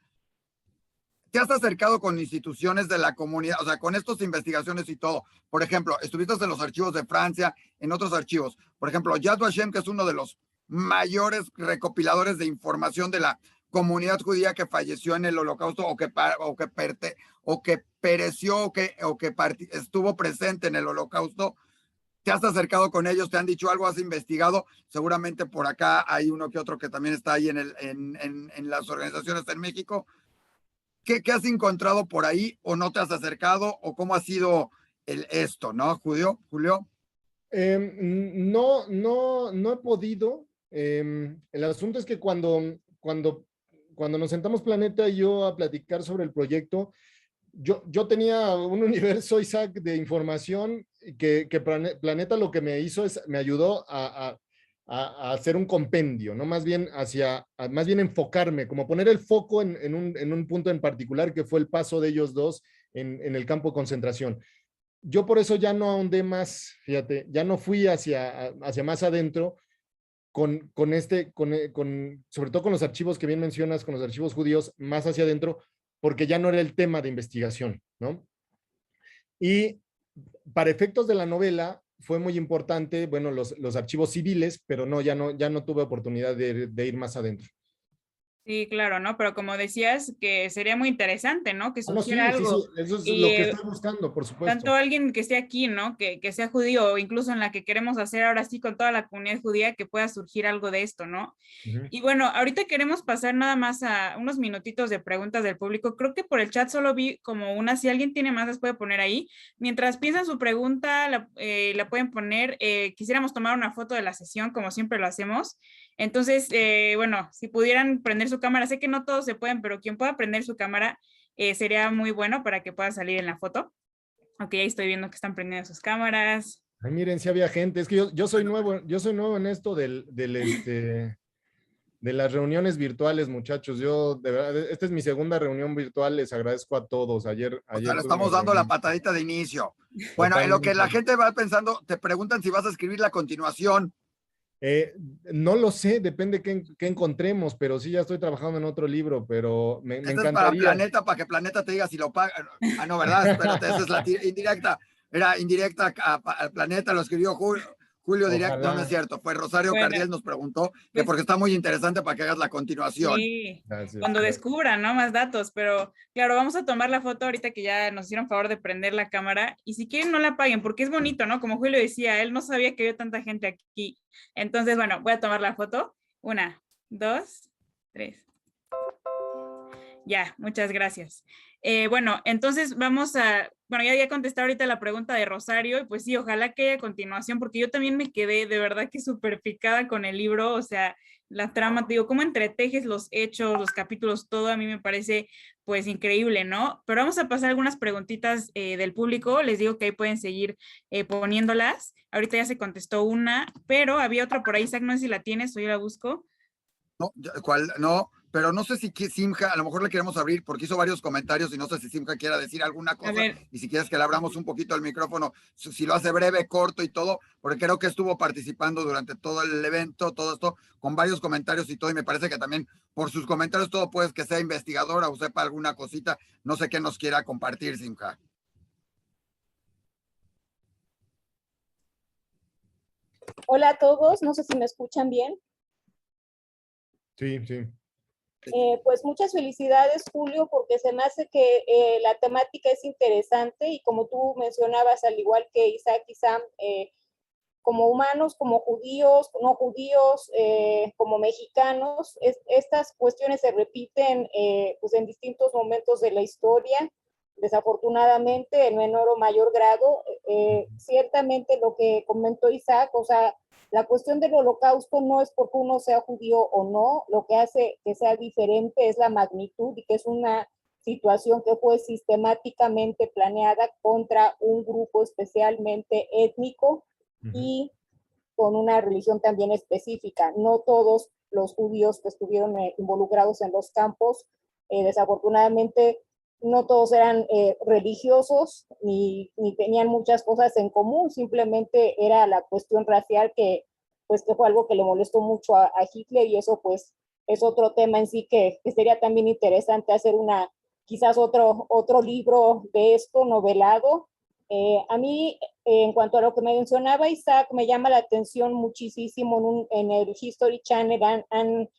¿Te has acercado con instituciones de la comunidad, o sea, con estas investigaciones y todo? Por ejemplo, estuviste en los archivos de Francia, en otros archivos. Por ejemplo, Yad Vashem, que es uno de los mayores recopiladores de información de la comunidad judía que falleció en el Holocausto o que pereció o que estuvo presente en el Holocausto. ¿Te has acercado con ellos? ¿Te han dicho algo? ¿Has investigado? Seguramente por acá hay uno que otro que también está ahí en las organizaciones en México. ¿Qué has encontrado por ahí o no te has acercado o cómo ha sido esto, ¿no, Julio? No he podido. El asunto es que cuando nos sentamos Planeta y yo a platicar sobre el proyecto, yo tenía un universo, Isaac, de información que Planeta lo que me hizo es, me ayudó a hacer un compendio, ¿no? Más bien enfocarme, como poner el foco en un punto en particular que fue el paso de ellos dos en el campo de concentración. Yo por eso ya no ahondé más, fíjate, ya no fui hacia más adentro sobre todo con los archivos que bien mencionas, con los archivos judíos, más hacia adentro, porque ya no era el tema de investigación, ¿no? Y para efectos de la novela fue muy importante, bueno, los archivos civiles, pero no, ya no tuve oportunidad de ir más adentro. Sí, claro, ¿no? Pero como decías, que sería muy interesante, ¿no? Que surgiera sí, algo. Sí, eso es y, lo que estoy buscando, por supuesto. Tanto alguien que esté aquí, ¿no? Que sea judío, o incluso en la que queremos hacer ahora sí con toda la comunidad judía, que pueda surgir algo de esto, ¿no? Y bueno, ahorita queremos pasar nada más a unos minutitos de preguntas del público. Creo que por el chat solo vi como una, si alguien tiene más las puede poner ahí. Mientras piensan su pregunta, la pueden poner. Quisiéramos tomar una foto de la sesión, como siempre lo hacemos. Entonces, bueno, si pudieran prender su cámara, sé que no todos se pueden, pero quien pueda prender su cámara sería muy bueno para que pueda salir en la foto. Ok, ahí estoy viendo que están prendiendo sus cámaras. Ay, miren, si había gente. Es que yo soy nuevo en esto de las reuniones virtuales, muchachos. Yo, de verdad, esta es mi segunda reunión virtual. Les agradezco a todos. Ayer o sea, le estamos dando la patadita de inicio. Bueno, en lo que la gente va pensando, te preguntan si vas a escribir la continuación. No lo sé, depende qué encontremos, pero sí ya estoy trabajando en otro libro, pero me encantaría. Es para Planeta, para que Planeta te diga si lo paga. Ah, no, ¿verdad? Espérate, esa es la indirecta. Era indirecta al Planeta, lo escribió Julio directo, no es cierto. Fue Rosario Cardiel nos preguntó, que porque está muy interesante para que hagas la continuación. Sí, cuando descubran, ¿no? Más datos, pero claro, vamos a tomar la foto ahorita que ya nos hicieron favor de prender la cámara y si quieren no la apaguen porque es bonito, ¿no? Como Julio decía, él no sabía que había tanta gente aquí. Entonces, bueno, voy a tomar la foto. 1, 2, 3. Ya, muchas gracias. Bueno, entonces bueno, ya contesté ahorita la pregunta de Rosario, y pues sí, ojalá que haya continuación, porque yo también me quedé de verdad que súper picada con el libro, o sea, la trama, te digo, cómo entretejes los hechos, los capítulos, todo a mí me parece pues increíble, ¿no? Pero vamos a pasar algunas preguntitas del público, les digo que ahí pueden seguir poniéndolas, ahorita ya se contestó una, pero había otra por ahí, Isaac, no sé si la tienes o yo la busco. No, ¿cuál? No, pero no sé si Simja, a lo mejor le queremos abrir porque hizo varios comentarios y no sé si Simja quiera decir alguna A cosa ver, y si quieres que le abramos un poquito el micrófono, si lo hace breve, corto y todo, porque creo que estuvo participando durante todo el evento, todo esto, con varios comentarios y todo, y me parece que también por sus comentarios todo puede que sea investigadora o sepa alguna cosita, no sé qué nos quiera compartir, Simja. Hola a todos, no sé si me escuchan bien. Sí, sí. Pues muchas felicidades, Julio, porque se me hace que la temática es interesante y como tú mencionabas, al igual que Isaac y Sam, como humanos, como judíos, no judíos, como mexicanos, estas cuestiones se repiten pues en distintos momentos de la historia, desafortunadamente en menor o mayor grado. Ciertamente lo que comentó Isaac, o sea, la cuestión del holocausto no es porque uno sea judío o no, lo que hace que sea diferente es la magnitud y que es una situación que fue sistemáticamente planeada contra un grupo especialmente étnico y con una religión también específica. No todos los judíos que estuvieron involucrados en los campos, desafortunadamente, no todos eran religiosos ni tenían muchas cosas en común, simplemente era la cuestión racial pues, que fue algo que le molestó mucho a Hitler, y eso pues es otro tema en sí que sería también interesante hacer quizás otro libro de esto, novelado. A mí, en cuanto a lo que me mencionaba Isaac, me llama la atención muchísimo en el History Channel han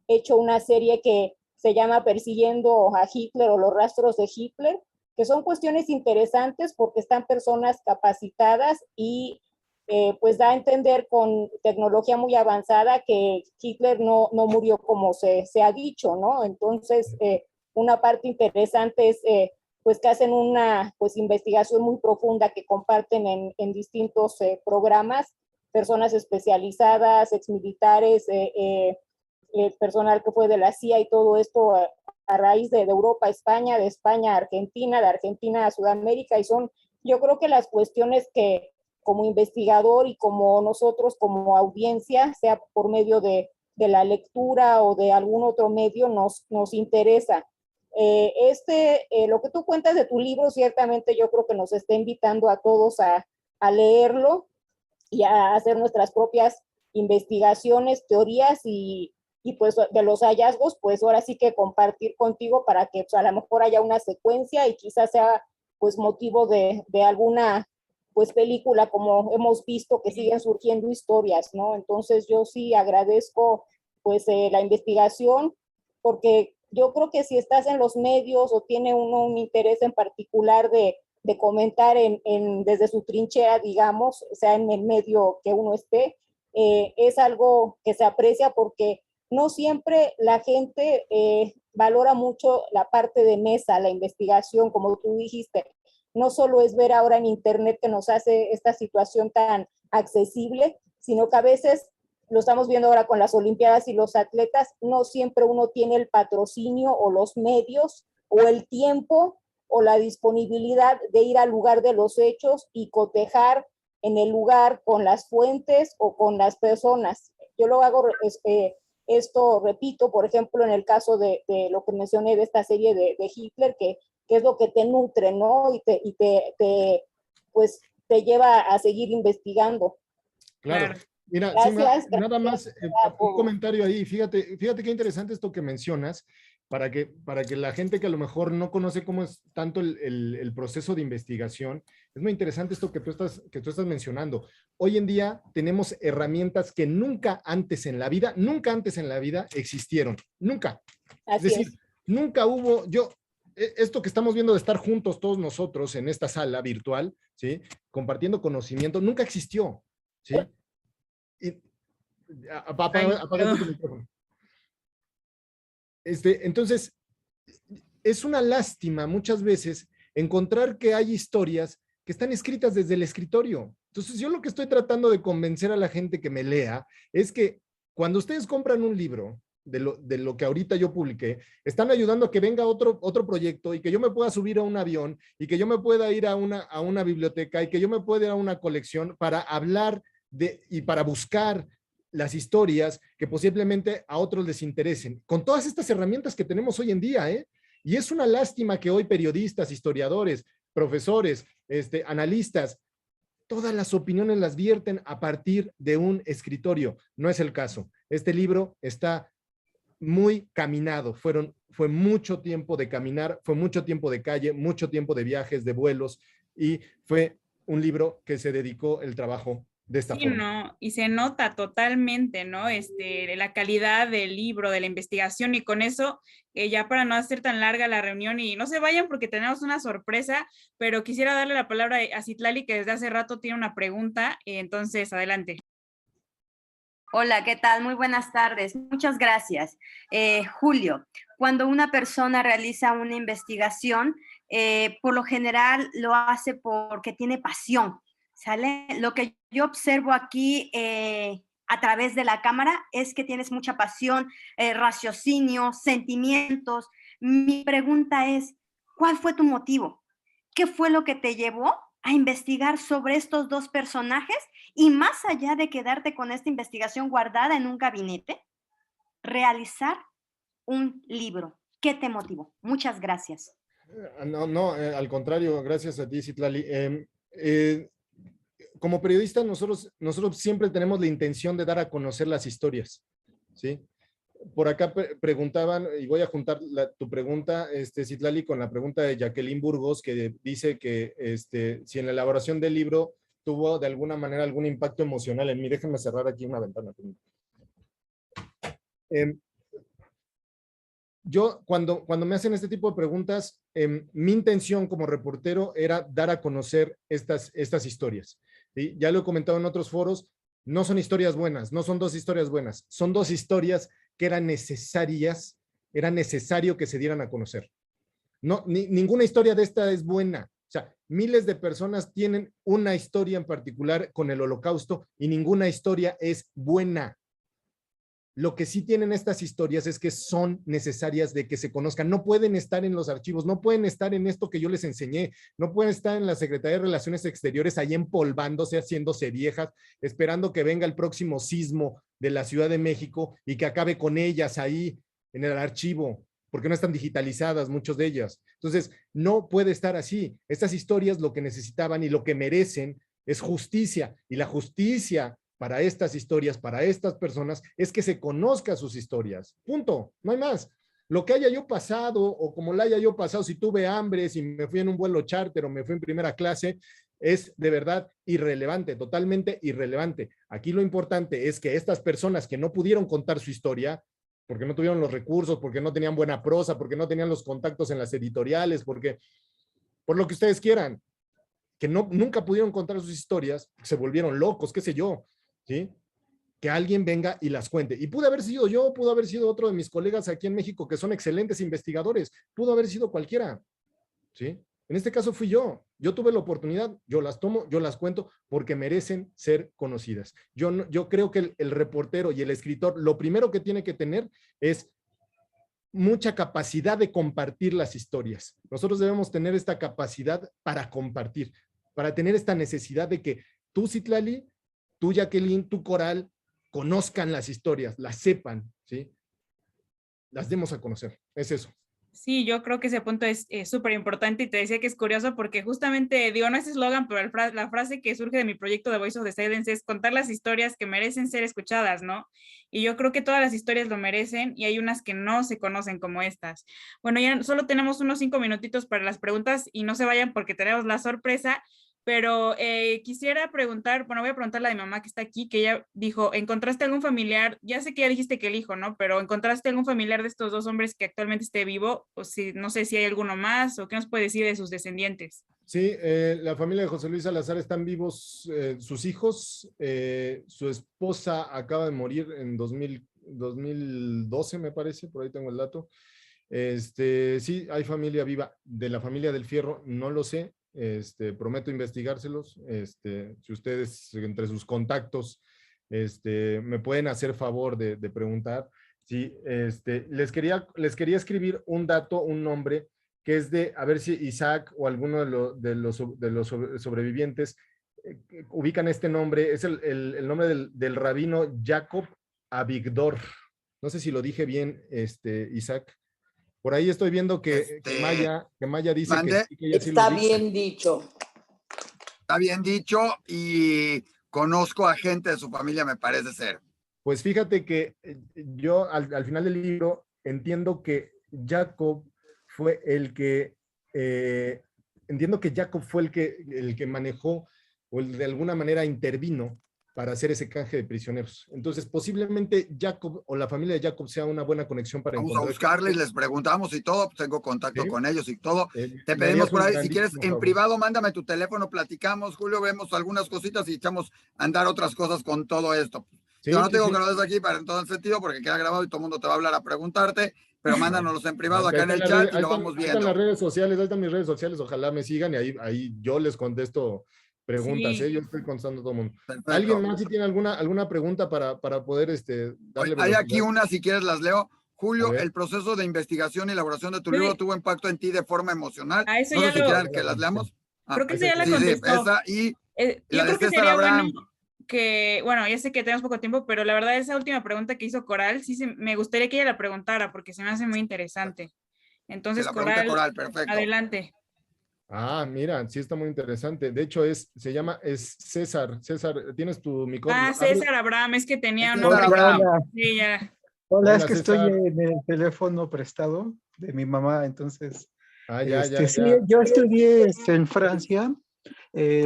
hecho una serie que se llama Persiguiendo a Hitler o Los Rastros de Hitler, que son cuestiones interesantes porque están personas capacitadas y pues da a entender con tecnología muy avanzada que Hitler no murió como se ha dicho, ¿no? Entonces, una parte interesante es pues que hacen una pues investigación muy profunda que comparten en distintos programas, personas especializadas, exmilitares, personal que fue de la CIA y todo esto a raíz de Europa a España, de España a Argentina, de Argentina a Sudamérica, y son yo creo que las cuestiones que como investigador y como nosotros como audiencia, sea por medio de la lectura o de algún otro medio, nos interesa. Lo que tú cuentas de tu libro, ciertamente yo creo que nos está invitando a todos a leerlo y a hacer nuestras propias investigaciones, teorías y pues de los hallazgos, pues ahora sí que compartir contigo para que pues, a lo mejor haya una secuencia y quizás sea pues motivo de alguna pues película, como hemos visto que siguen surgiendo historias, ¿no? Entonces yo sí agradezco pues la investigación, porque yo creo que si estás en los medios o tiene uno un interés en particular de comentar desde su trinchera, digamos, sea en el medio que uno esté, es algo que se aprecia porque no siempre la gente valora mucho la parte de mesa, la investigación, como tú dijiste. No solo es ver ahora en Internet que nos hace esta situación tan accesible, sino que a veces, lo estamos viendo ahora con las Olimpiadas y los atletas, no siempre uno tiene el patrocinio o los medios o el tiempo o la disponibilidad de ir al lugar de los hechos y cotejar en el lugar con las fuentes o con las personas. Yo lo hago, esto repito, por ejemplo, en el caso de lo que mencioné de esta serie de Hitler, que es lo que te nutre, ¿no? Pues te lleva a seguir investigando. Claro. Mira, Gracias, Sima, nada más un por- comentario ahí. Fíjate qué interesante esto que mencionas, para que la gente que a lo mejor no conoce cómo es tanto el proceso de investigación, es muy interesante esto que tú estás mencionando. Hoy en día tenemos herramientas que nunca antes en la vida existieron. Nunca. Es decir, nunca hubo, esto que estamos viendo de estar juntos todos nosotros en esta sala virtual, ¿sí? Compartiendo conocimiento, nunca existió, ¿sí? Y, apaga tu micrófono. Entonces, es una lástima muchas veces encontrar que hay historias que están escritas desde el escritorio. Entonces, yo lo que estoy tratando de convencer a la gente que me lea es que cuando ustedes compran un libro de lo que ahorita yo publiqué, están ayudando a que venga otro proyecto y que yo me pueda subir a un avión y que yo me pueda ir a una biblioteca y que yo me pueda ir a una colección para hablar y para buscar las historias que posiblemente a otros les interesen. Con todas estas herramientas que tenemos hoy en día, ¿eh? Y es una lástima que hoy periodistas, historiadores, profesores, analistas, todas las opiniones las vierten a partir de un escritorio. No es el caso. Este libro está muy caminado. Fue mucho tiempo de caminar, fue mucho tiempo de calle, mucho tiempo de viajes, de vuelos, y fue un libro que se dedicó el trabajo de esta forma. No, y se nota totalmente, ¿no? La calidad del libro, de la investigación, y con eso, ya para no hacer tan larga la reunión, y no se vayan porque tenemos una sorpresa, pero quisiera darle la palabra a Citlali, que desde hace rato tiene una pregunta, entonces adelante. Hola, ¿qué tal? Muy buenas tardes. Muchas gracias. Julio, cuando una persona realiza una investigación, por lo general lo hace porque tiene pasión, ¿sale? Lo que yo observo aquí a través de la cámara es que tienes mucha pasión, raciocinio, sentimientos. Mi pregunta es, ¿cuál fue tu motivo? ¿Qué fue lo que te llevó a investigar sobre estos dos personajes? Y más allá de quedarte con esta investigación guardada en un gabinete, realizar un libro. ¿Qué te motivó? Muchas gracias. No, al contrario, gracias a ti, Citlali. Como periodistas, nosotros siempre tenemos la intención de dar a conocer las historias, ¿sí? Por acá preguntaban, y voy a juntar tu pregunta, Citlali, con la pregunta de Jacqueline Burgos, que dice que si en la elaboración del libro tuvo de alguna manera algún impacto emocional en mí. Déjenme cerrar aquí una ventana. Yo, cuando me hacen este tipo de preguntas, mi intención como reportero era dar a conocer estas historias, ¿sí? Ya lo he comentado en otros foros, no son historias buenas, no son dos historias buenas, son dos historias que eran necesarias, era necesario que se dieran a conocer. No, ninguna historia de esta es buena. O sea, miles de personas tienen una historia en particular con el Holocausto y ninguna historia es buena. Lo que sí tienen estas historias es que son necesarias de que se conozcan. No pueden estar en los archivos, no pueden estar en esto que yo les enseñé, no pueden estar en la Secretaría de Relaciones Exteriores ahí empolvándose, haciéndose viejas, esperando que venga el próximo sismo de la Ciudad de México y que acabe con ellas ahí en el archivo, porque no están digitalizadas muchas de ellas. Entonces, no puede estar así. Estas historias lo que necesitaban y lo que merecen es justicia, y la justicia para estas historias, para estas personas, es que se conozca sus historias. Punto. No hay más. Lo que haya yo pasado, o como la haya yo pasado, si tuve hambre, si me fui en un vuelo charter o me fui en primera clase, es de verdad irrelevante, totalmente irrelevante. Aquí lo importante es que estas personas que no pudieron contar su historia, porque no tuvieron los recursos, porque no tenían buena prosa, porque no tenían los contactos en las editoriales, por lo que ustedes quieran, que nunca pudieron contar sus historias, se volvieron locos, qué sé yo, ¿sí? Que alguien venga y las cuente. Y pudo haber sido yo, pudo haber sido otro de mis colegas aquí en México que son excelentes investigadores, pudo haber sido cualquiera, ¿sí? En este caso fui yo tuve la oportunidad, yo las tomo, yo las cuento porque merecen ser conocidas. Yo creo que el reportero y el escritor, lo primero que tiene que tener es mucha capacidad de compartir las historias. Nosotros debemos tener esta capacidad para compartir, para tener esta necesidad de que tú, Citlali, tú, Jacqueline, tú, Coral, conozcan las historias, las sepan, ¿sí? Las demos a conocer. Es eso. Sí, yo creo que ese punto es súper importante, y te decía que es curioso porque justamente, digo, no es eslogan, pero la frase que surge de mi proyecto de Voice of the Silence es contar las historias que merecen ser escuchadas, ¿no? Y yo creo que todas las historias lo merecen, y hay unas que no se conocen como estas. Bueno, ya solo tenemos unos 5 minutitos para las preguntas, y no se vayan porque tenemos la sorpresa. Pero quisiera preguntar, bueno, voy a preguntarle a mi mamá que está aquí, que ella dijo, ¿encontraste algún familiar? Ya sé que ya dijiste que el hijo, ¿no? Pero ¿encontraste algún familiar de estos dos hombres que actualmente esté vivo? O si, no sé si hay alguno más, o qué nos puede decir de sus descendientes. Sí, la familia de José Luis Salazar están vivos, sus hijos, su esposa acaba de morir en 2012, me parece, por ahí tengo el dato. Sí, hay familia viva. De la familia del Fierro, no lo sé. Prometo investigárselos. Si ustedes entre sus contactos me pueden hacer favor de preguntar. Sí, les quería escribir un dato, un nombre, que es de, a ver si Isaac o alguno de los sobrevivientes ubican este nombre. Es el nombre del rabino Jacob Avigdor. No sé si lo dije bien, Isaac. Por ahí estoy viendo que Maya dice que, ¿Mande? sí, que ella sí lo Está dice. bien dicho. Está bien dicho y conozco a gente de su familia, me parece ser. Pues fíjate que yo al final del libro entiendo que Jacob fue el que manejó o de alguna manera intervino para hacer ese canje de prisioneros. Entonces, posiblemente Jacob o la familia de Jacob sea una buena conexión para Vamos a encontrar. buscarles, les preguntamos y todo, pues tengo contacto ¿Sí? con ellos y todo. Te Me pedimos harías por un ahí, si quieres, grandísimo en favor. privado, mándame tu teléfono, platicamos, Julio, vemos algunas cositas y echamos a andar otras cosas con todo esto. Sí, Yo no sí, tengo sí. que lo des aquí para en todo el sentido, porque queda grabado y todo el mundo te va a hablar a preguntarte, pero mándanos en privado acá en el chat y lo vamos Ahí están viendo. las redes sociales, ahí están mis redes sociales, ojalá me sigan y ahí yo les contesto preguntas, Sí. Yo estoy contestando a todo el mundo. Perfecto. ¿Alguien más si tiene alguna pregunta para poder darle Hay aquí velocidad? una, si quieres las leo. A Julio, ver. el proceso de investigación y elaboración de tu Sí. libro tuvo impacto en ti de forma emocional. A eso No ya sé si lo, quieran que las leamos. creo que esa ya la Sí, contestó. esa y Yo la de creo que César sería Abraham. bueno que, bueno, ya sé que tenemos poco tiempo, pero la verdad esa última pregunta que hizo Coral, sí me gustaría que ella la preguntara porque se me hace muy interesante. Que Entonces, la pregunte Coral, perfecto. adelante. Mira, sí está muy interesante. De hecho, es César. César, tienes tu micrófono. César Abraham, es que tenía un César nombre. Abraham. Sí, ya. Hola, Hola, es que estoy César. en el teléfono prestado de mi mamá, entonces, Ya. sí, yo estudié en Francia,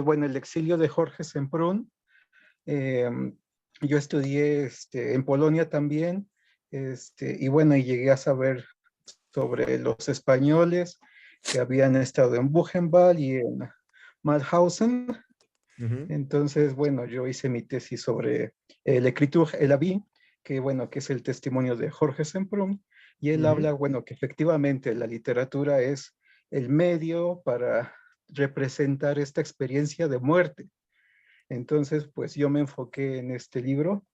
bueno, el exilio de Jorge Semprún, yo estudié en Polonia también, y bueno, y llegué a saber sobre los españoles que habían estado en Buchenwald y en Mauthausen. Entonces, bueno, yo hice mi tesis sobre l'Écriture et la vie, que bueno, que es el testimonio de Jorge Semprún, y él habla, bueno, que efectivamente la literatura es el medio para representar esta experiencia de muerte. Entonces, pues yo me enfoqué en este libro.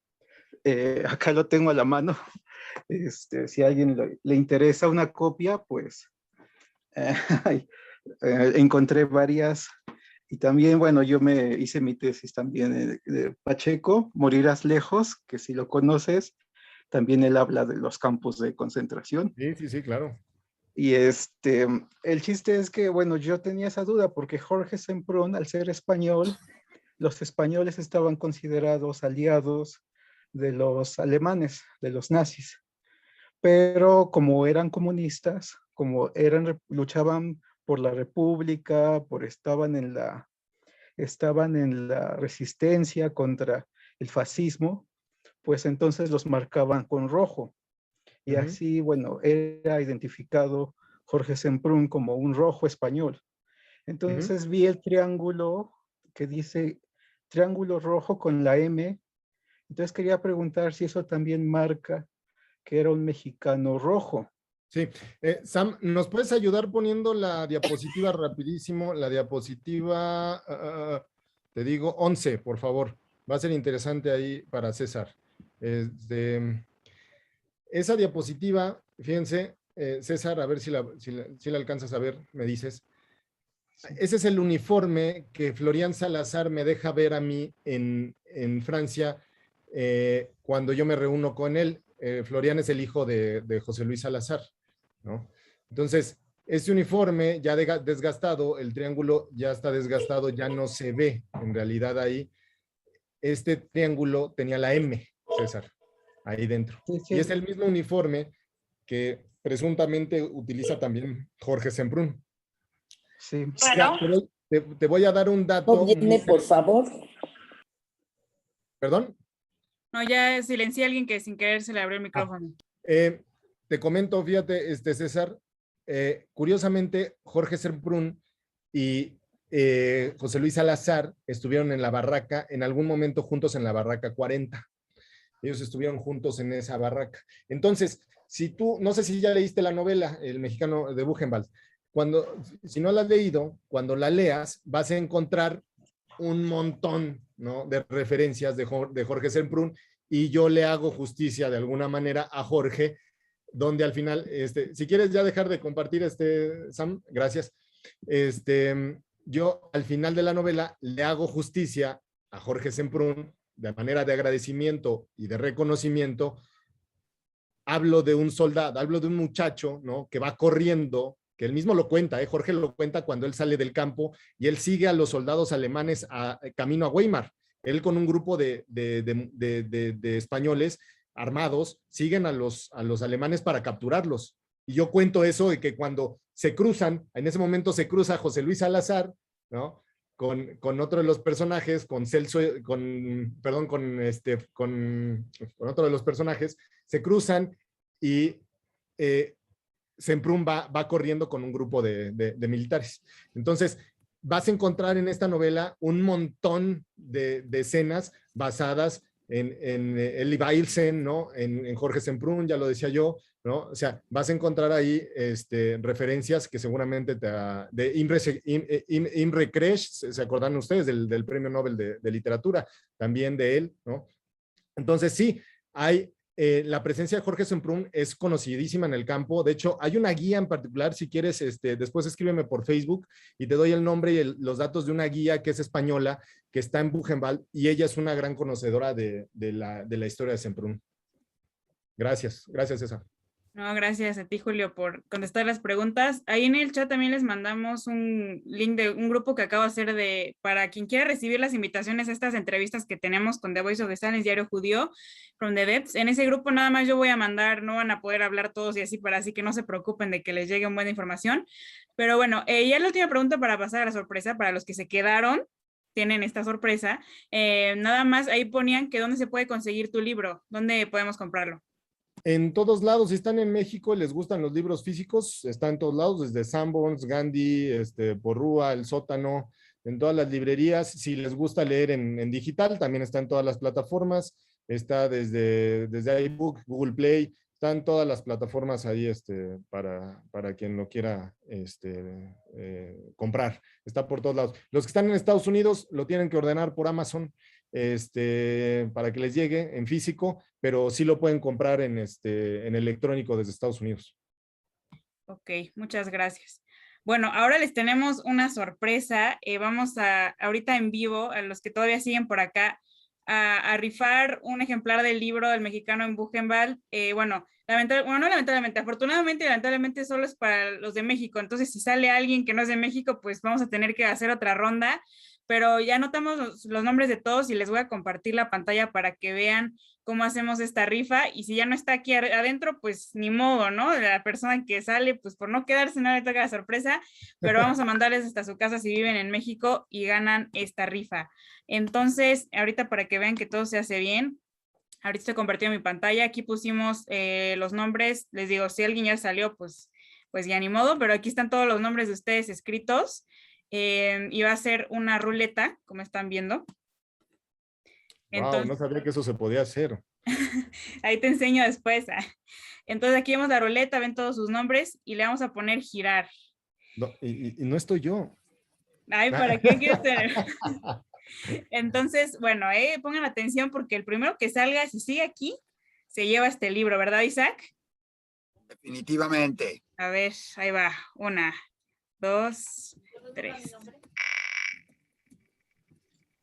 Acá lo tengo a la mano. Si a alguien le interesa una copia, pues encontré varias. Y también, bueno, yo me hice mi tesis también de Pacheco, Morirás lejos, que si lo conoces, también él habla de los campos de concentración. Sí, claro. Y el chiste es que, bueno, yo tenía esa duda porque Jorge Semprún, al ser español, los españoles estaban considerados aliados de los alemanes, de los nazis. Pero como eran comunistas, luchaban por la república, estaban en la resistencia contra el fascismo, pues entonces los marcaban con rojo. Y así, bueno, era identificado Jorge Semprún como un rojo español. Entonces vi el triángulo que dice triángulo rojo con la M. Entonces quería preguntar si eso también marca que era un mexicano rojo. Sí. Sam, ¿nos puedes ayudar poniendo la diapositiva rapidísimo? La diapositiva, te digo, 11, por favor. Va a ser interesante ahí para César. Esa diapositiva, fíjense, César, a ver si la alcanzas a ver, me dices. Ese es el uniforme que Florian Salazar me deja ver a mí en Francia cuando yo me reúno con él. Florian es el hijo de José Luis Salazar, ¿no? Entonces, este uniforme ya desgastado, el triángulo ya está desgastado, ya no se ve en realidad ahí. Este triángulo tenía la M, César, ahí dentro. Sí. Y es el mismo uniforme que presuntamente utiliza también Jorge Semprún. Sí. Bueno. Te voy a dar un dato. No viene, por favor. ¿Perdón? No, ya silencié a alguien que sin querer se le abrió el micrófono. Te comento, fíjate, César, curiosamente, Jorge Semprún y José Luis Salazar estuvieron en la barraca, en algún momento juntos en la barraca 40. Ellos estuvieron juntos en esa barraca. Entonces, si tú, no sé si ya leíste la novela, El mexicano de Buchenwald, si no la has leído, cuando la leas, vas a encontrar un montón, ¿no?, de referencias de Jorge Semprún, y yo le hago justicia de alguna manera a Jorge, donde al final, si quieres ya dejar de compartir, Sam, gracias. Yo al final de la novela le hago justicia a Jorge Semprún de manera de agradecimiento y de reconocimiento. Hablo de un soldado, hablo de un muchacho, ¿no?, que va corriendo, que él mismo lo cuenta, Jorge lo cuenta cuando él sale del campo y él sigue a los soldados alemanes camino a Weimar. Él con un grupo de españoles armados siguen a los alemanes para capturarlos. Y yo cuento eso de que cuando se cruzan, en ese momento se cruza José Luis Salazar, ¿no?, con otro de los personajes, con otro de los personajes, se cruzan y Semprún va corriendo con un grupo de militares. Entonces, vas a encontrar en esta novela un montón de escenas basadas en Elie Wiesel, ¿no?, en Jorge Semprún, ya lo decía yo, ¿no? O sea, vas a encontrar ahí referencias que seguramente de Imre Kresch, ¿se acordan ustedes del Premio Nobel de Literatura? También de él, ¿no? Entonces sí, hay la presencia de Jorge Semprún es conocidísima en el campo. De hecho, hay una guía en particular, si quieres, después escríbeme por Facebook y te doy el nombre y los datos de una guía que es española, que está en Buchenwald, y ella es una gran conocedora de la historia de Semprún. Gracias, César. No, gracias a ti, Julio, por contestar las preguntas. Ahí en el chat también les mandamos un link de un grupo que acabo de hacer para quien quiera recibir las invitaciones a estas entrevistas que tenemos con The Voice of the Silence, Diario Judío, from the Depths. En ese grupo nada más yo voy a mandar, no van a poder hablar todos y así que no se preocupen de que les llegue una buena información. Pero bueno, ya la última pregunta para pasar a la sorpresa, para los que se quedaron, tienen esta sorpresa. Nada más ahí ponían que dónde se puede conseguir tu libro, dónde podemos comprarlo. En todos lados, si están en México y les gustan los libros físicos, está en todos lados, desde Sanborns, Gandhi, Porrúa, El Sótano, en todas las librerías. Si les gusta leer en digital, también está en todas las plataformas, está desde iBook, Google Play, están todas las plataformas ahí para quien lo quiera comprar. Está por todos lados. Los que están en Estados Unidos lo tienen que ordenar por Amazon, para que les llegue en físico, pero sí lo pueden comprar en electrónico desde Estados Unidos. Ok, muchas gracias. Bueno, ahora les tenemos una sorpresa. Vamos ahorita en vivo, a los que todavía siguen por acá, a rifar un ejemplar del libro del mexicano en Buchenwald. No lamentablemente, afortunadamente y lamentablemente solo es para los de México. Entonces, si sale alguien que no es de México, pues vamos a tener que hacer otra ronda. Pero ya anotamos los nombres de todos y les voy a compartir la pantalla para que vean cómo hacemos esta rifa. Y si ya no está aquí adentro, pues ni modo, ¿no? La persona que sale, pues por no quedarse no le toca la sorpresa, pero vamos a mandarles hasta su casa si viven en México y ganan esta rifa. Entonces, ahorita para que vean que todo se hace bien, ahorita estoy compartiendo mi pantalla. Aquí pusimos los nombres. Les digo, si alguien ya salió, pues ya ni modo, pero aquí están todos los nombres de ustedes escritos. Y va a ser una ruleta, como están viendo. Entonces, no sabía que eso se podía hacer. Ahí te enseño después. Entonces aquí vemos la ruleta, ven todos sus nombres y le vamos a poner girar. No, y no estoy yo. Ay, ¿para qué quieres tener? Entonces, bueno, pongan atención porque el primero que salga, si sigue aquí, se lleva este libro, ¿verdad, Isaac? Definitivamente. A ver, ahí va. 1, 2, 3.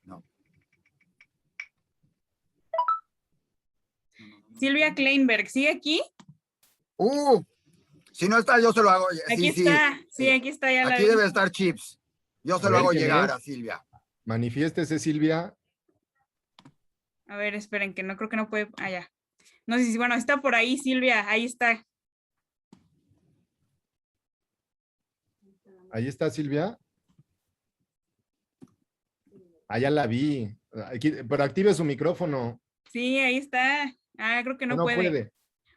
No. Silvia Kleinberg, ¿sigue aquí? Si no está, yo se lo hago. Aquí está, sí, aquí está. Ya aquí debe estar Chips. Yo se lo hago llegar a Silvia. Manifiéstese, Silvia. A ver, esperen, que no creo que no puede. Ya. No sé si, bueno, está por ahí, Silvia, ahí está. Ahí está, Silvia. Ya la vi. Pero active su micrófono. Sí, ahí está. Creo que no puede.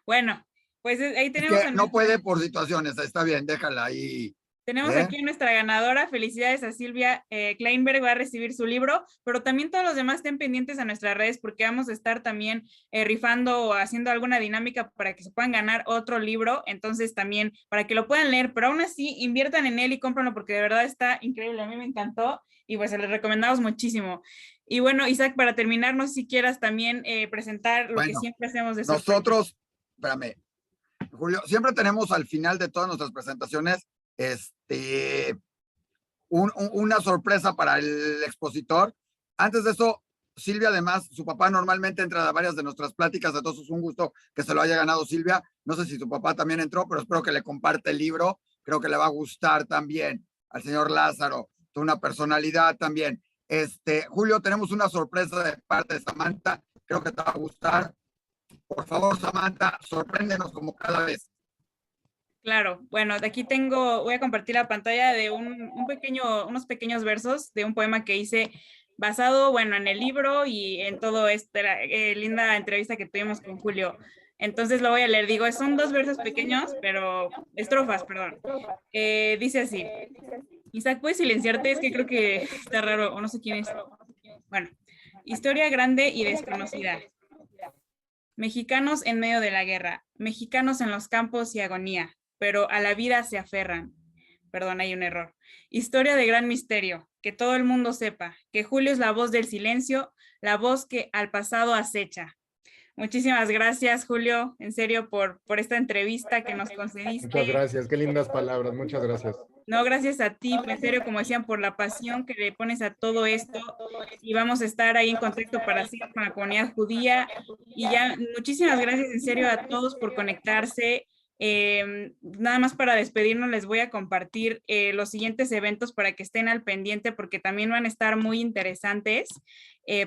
Bueno, pues ahí tenemos. No puede por situaciones, está bien, déjala ahí. Tenemos aquí nuestra ganadora. Felicidades a Silvia Kleinberg, va a recibir su libro, pero también todos los demás estén pendientes a nuestras redes porque vamos a estar también rifando o haciendo alguna dinámica para que se puedan ganar otro libro, entonces también para que lo puedan leer, pero aún así inviertan en él y cómpranlo porque de verdad está increíble, a mí me encantó y pues se les recomendamos muchísimo. Y bueno, Isaac, para terminar, no sé si quieras también presentar lo que siempre hacemos de sorpresa. Nosotros, espérame, Julio, siempre tenemos al final de todas nuestras presentaciones una sorpresa para el expositor. Antes de eso, Silvia, además, su papá normalmente entra a varias de nuestras pláticas, entonces es un gusto que se lo haya ganado Silvia. No sé si su papá también entró, pero espero que le comparte el libro. Creo que le va a gustar también al señor Lázaro, una personalidad también. Julio, tenemos una sorpresa de parte de Samantha. Creo que te va a gustar. Por favor, Samantha, sorpréndenos como cada vez. Claro, bueno, de aquí voy a compartir la pantalla de unos pequeños versos de un poema que hice basado, bueno, en el libro y en todo esta linda entrevista que tuvimos con Julio. Entonces lo voy a leer, digo, son 2 versos pequeños, pero estrofas, perdón. Dice así, Isaac, ¿puedes silenciarte? Es que creo que está raro, o no sé quién es. Bueno, historia grande y desconocida. Mexicanos en medio de la guerra, mexicanos en los campos y agonía, pero a la vida se aferran. Perdón, hay un error. Historia de gran misterio, que todo el mundo sepa, que Julio es la voz del silencio, la voz que al pasado acecha. Muchísimas gracias, Julio, en serio, por esta entrevista que nos concediste. Muchas gracias, qué lindas palabras, muchas gracias. No, gracias a ti, en serio, como decían, por la pasión que le pones a todo esto, y vamos a estar ahí en contacto para seguir con la comunidad judía, y ya, muchísimas gracias en serio a todos por conectarse. Nada más para despedirnos les voy a compartir los siguientes eventos para que estén al pendiente porque también van a estar muy interesantes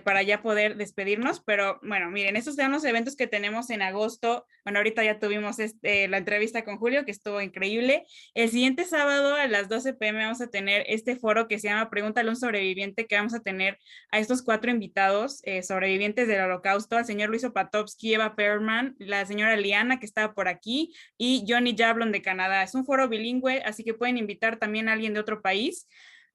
para ya poder despedirnos, pero bueno, miren, estos son los eventos que tenemos en agosto. Bueno, ahorita ya tuvimos la entrevista con Julio que estuvo increíble. El siguiente sábado a las 12 p.m. vamos a tener este foro que se llama Pregúntale a un sobreviviente, que vamos a tener a estos 4 invitados sobrevivientes del Holocausto, al señor Luis Opatovsky, Eva Perlman, la señora Liana que estaba por aquí y Johnny Jablon de Canadá. Es un foro bilingüe, así que pueden invitar también a alguien de otro país.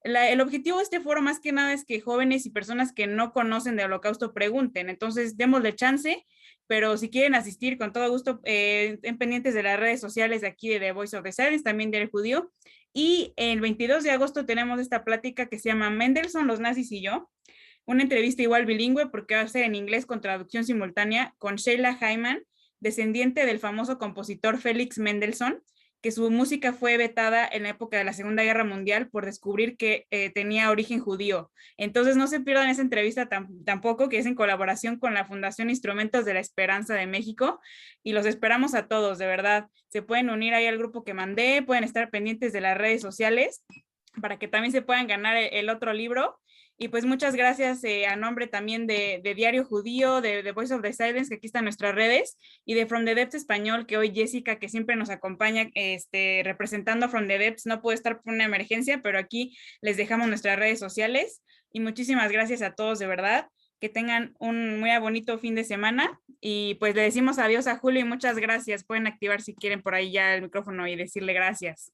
El objetivo de este foro más que nada es que jóvenes y personas que no conocen del Holocausto pregunten, entonces démosle chance, pero si quieren asistir con todo gusto, estén pendientes de las redes sociales de aquí de The Voice of the Silence, también del Judío. Y el 22 de agosto tenemos esta plática que se llama Mendelssohn, los nazis y yo, una entrevista igual bilingüe porque va a ser en inglés con traducción simultánea con Sheila Hyman, descendiente del famoso compositor Félix Mendelssohn, que su música fue vetada en la época de la Segunda Guerra Mundial por descubrir que tenía origen judío. Entonces no se pierdan esa entrevista tampoco, que es en colaboración con la Fundación Instrumentos de la Esperanza de México, y los esperamos a todos, de verdad. Se pueden unir ahí al grupo que mandé, pueden estar pendientes de las redes sociales para que también se puedan ganar el otro libro. Y pues muchas gracias a nombre también de Diario Judío, de The Voice of the Silence, que aquí están nuestras redes, y de From the Depths Español, que hoy Jessica, que siempre nos acompaña representando a From the Depths, no puede estar por una emergencia, pero aquí les dejamos nuestras redes sociales. Y muchísimas gracias a todos, de verdad. Que tengan un muy bonito fin de semana. Y pues le decimos adiós a Julio y muchas gracias. Pueden activar si quieren por ahí ya el micrófono y decirle gracias.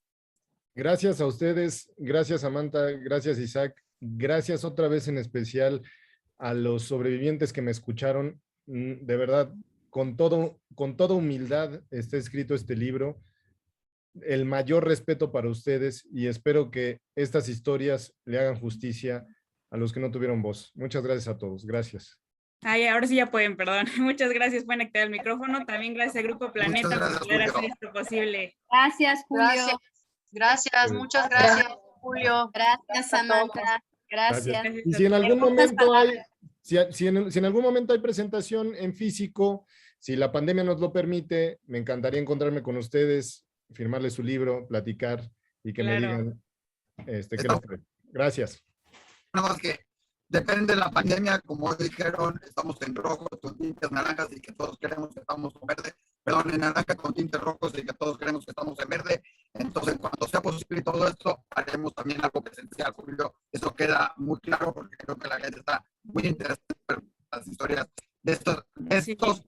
Gracias a ustedes, gracias Samantha, gracias Isaac. Gracias otra vez en especial a los sobrevivientes que me escucharon. De verdad, con toda humildad está escrito este libro. El mayor respeto para ustedes y espero que estas historias le hagan justicia a los que no tuvieron voz. Muchas gracias a todos. Gracias. Ay, ahora sí ya pueden, perdón. Muchas gracias, pueden activar el micrófono. También gracias al Grupo Planeta por poder hacer esto posible. Gracias, Julio. Gracias, muchas gracias, Julio. Gracias, Samantha. Gracias. Y si en algún momento si en algún momento hay presentación en físico, si la pandemia nos lo permite, me encantaría encontrarme con ustedes, firmarles su libro, platicar y que me digan qué les parece. Gracias. Nada más que depende de la pandemia, como dijeron, estamos en rojo con tintes naranjas y que todos queremos que estamos en verde, perdón, en naranja con tintes rojos y que todos queremos que estamos en verde. Entonces, cuando sea posible todo esto, haremos también algo presencial, Julio. Eso queda muy claro porque creo que la gente está muy interesada en las historias de estos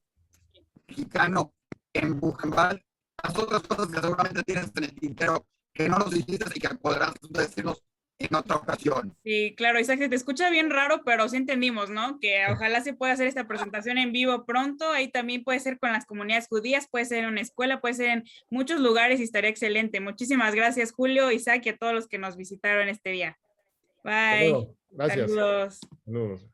mexicanos en Buchenwald. Las otras cosas que seguramente tienes en el tintero que no nos dijiste y que podrás decirnos en otra ocasión. Sí, claro, Isaac, se te escucha bien raro, pero sí entendimos, ¿no? Que ojalá se pueda hacer esta presentación en vivo pronto. Ahí también puede ser con las comunidades judías, puede ser en una escuela, puede ser en muchos lugares y estaría excelente. Muchísimas gracias, Julio, Isaac y a todos los que nos visitaron este día. Bye. Gracias. Saludos. Saludos.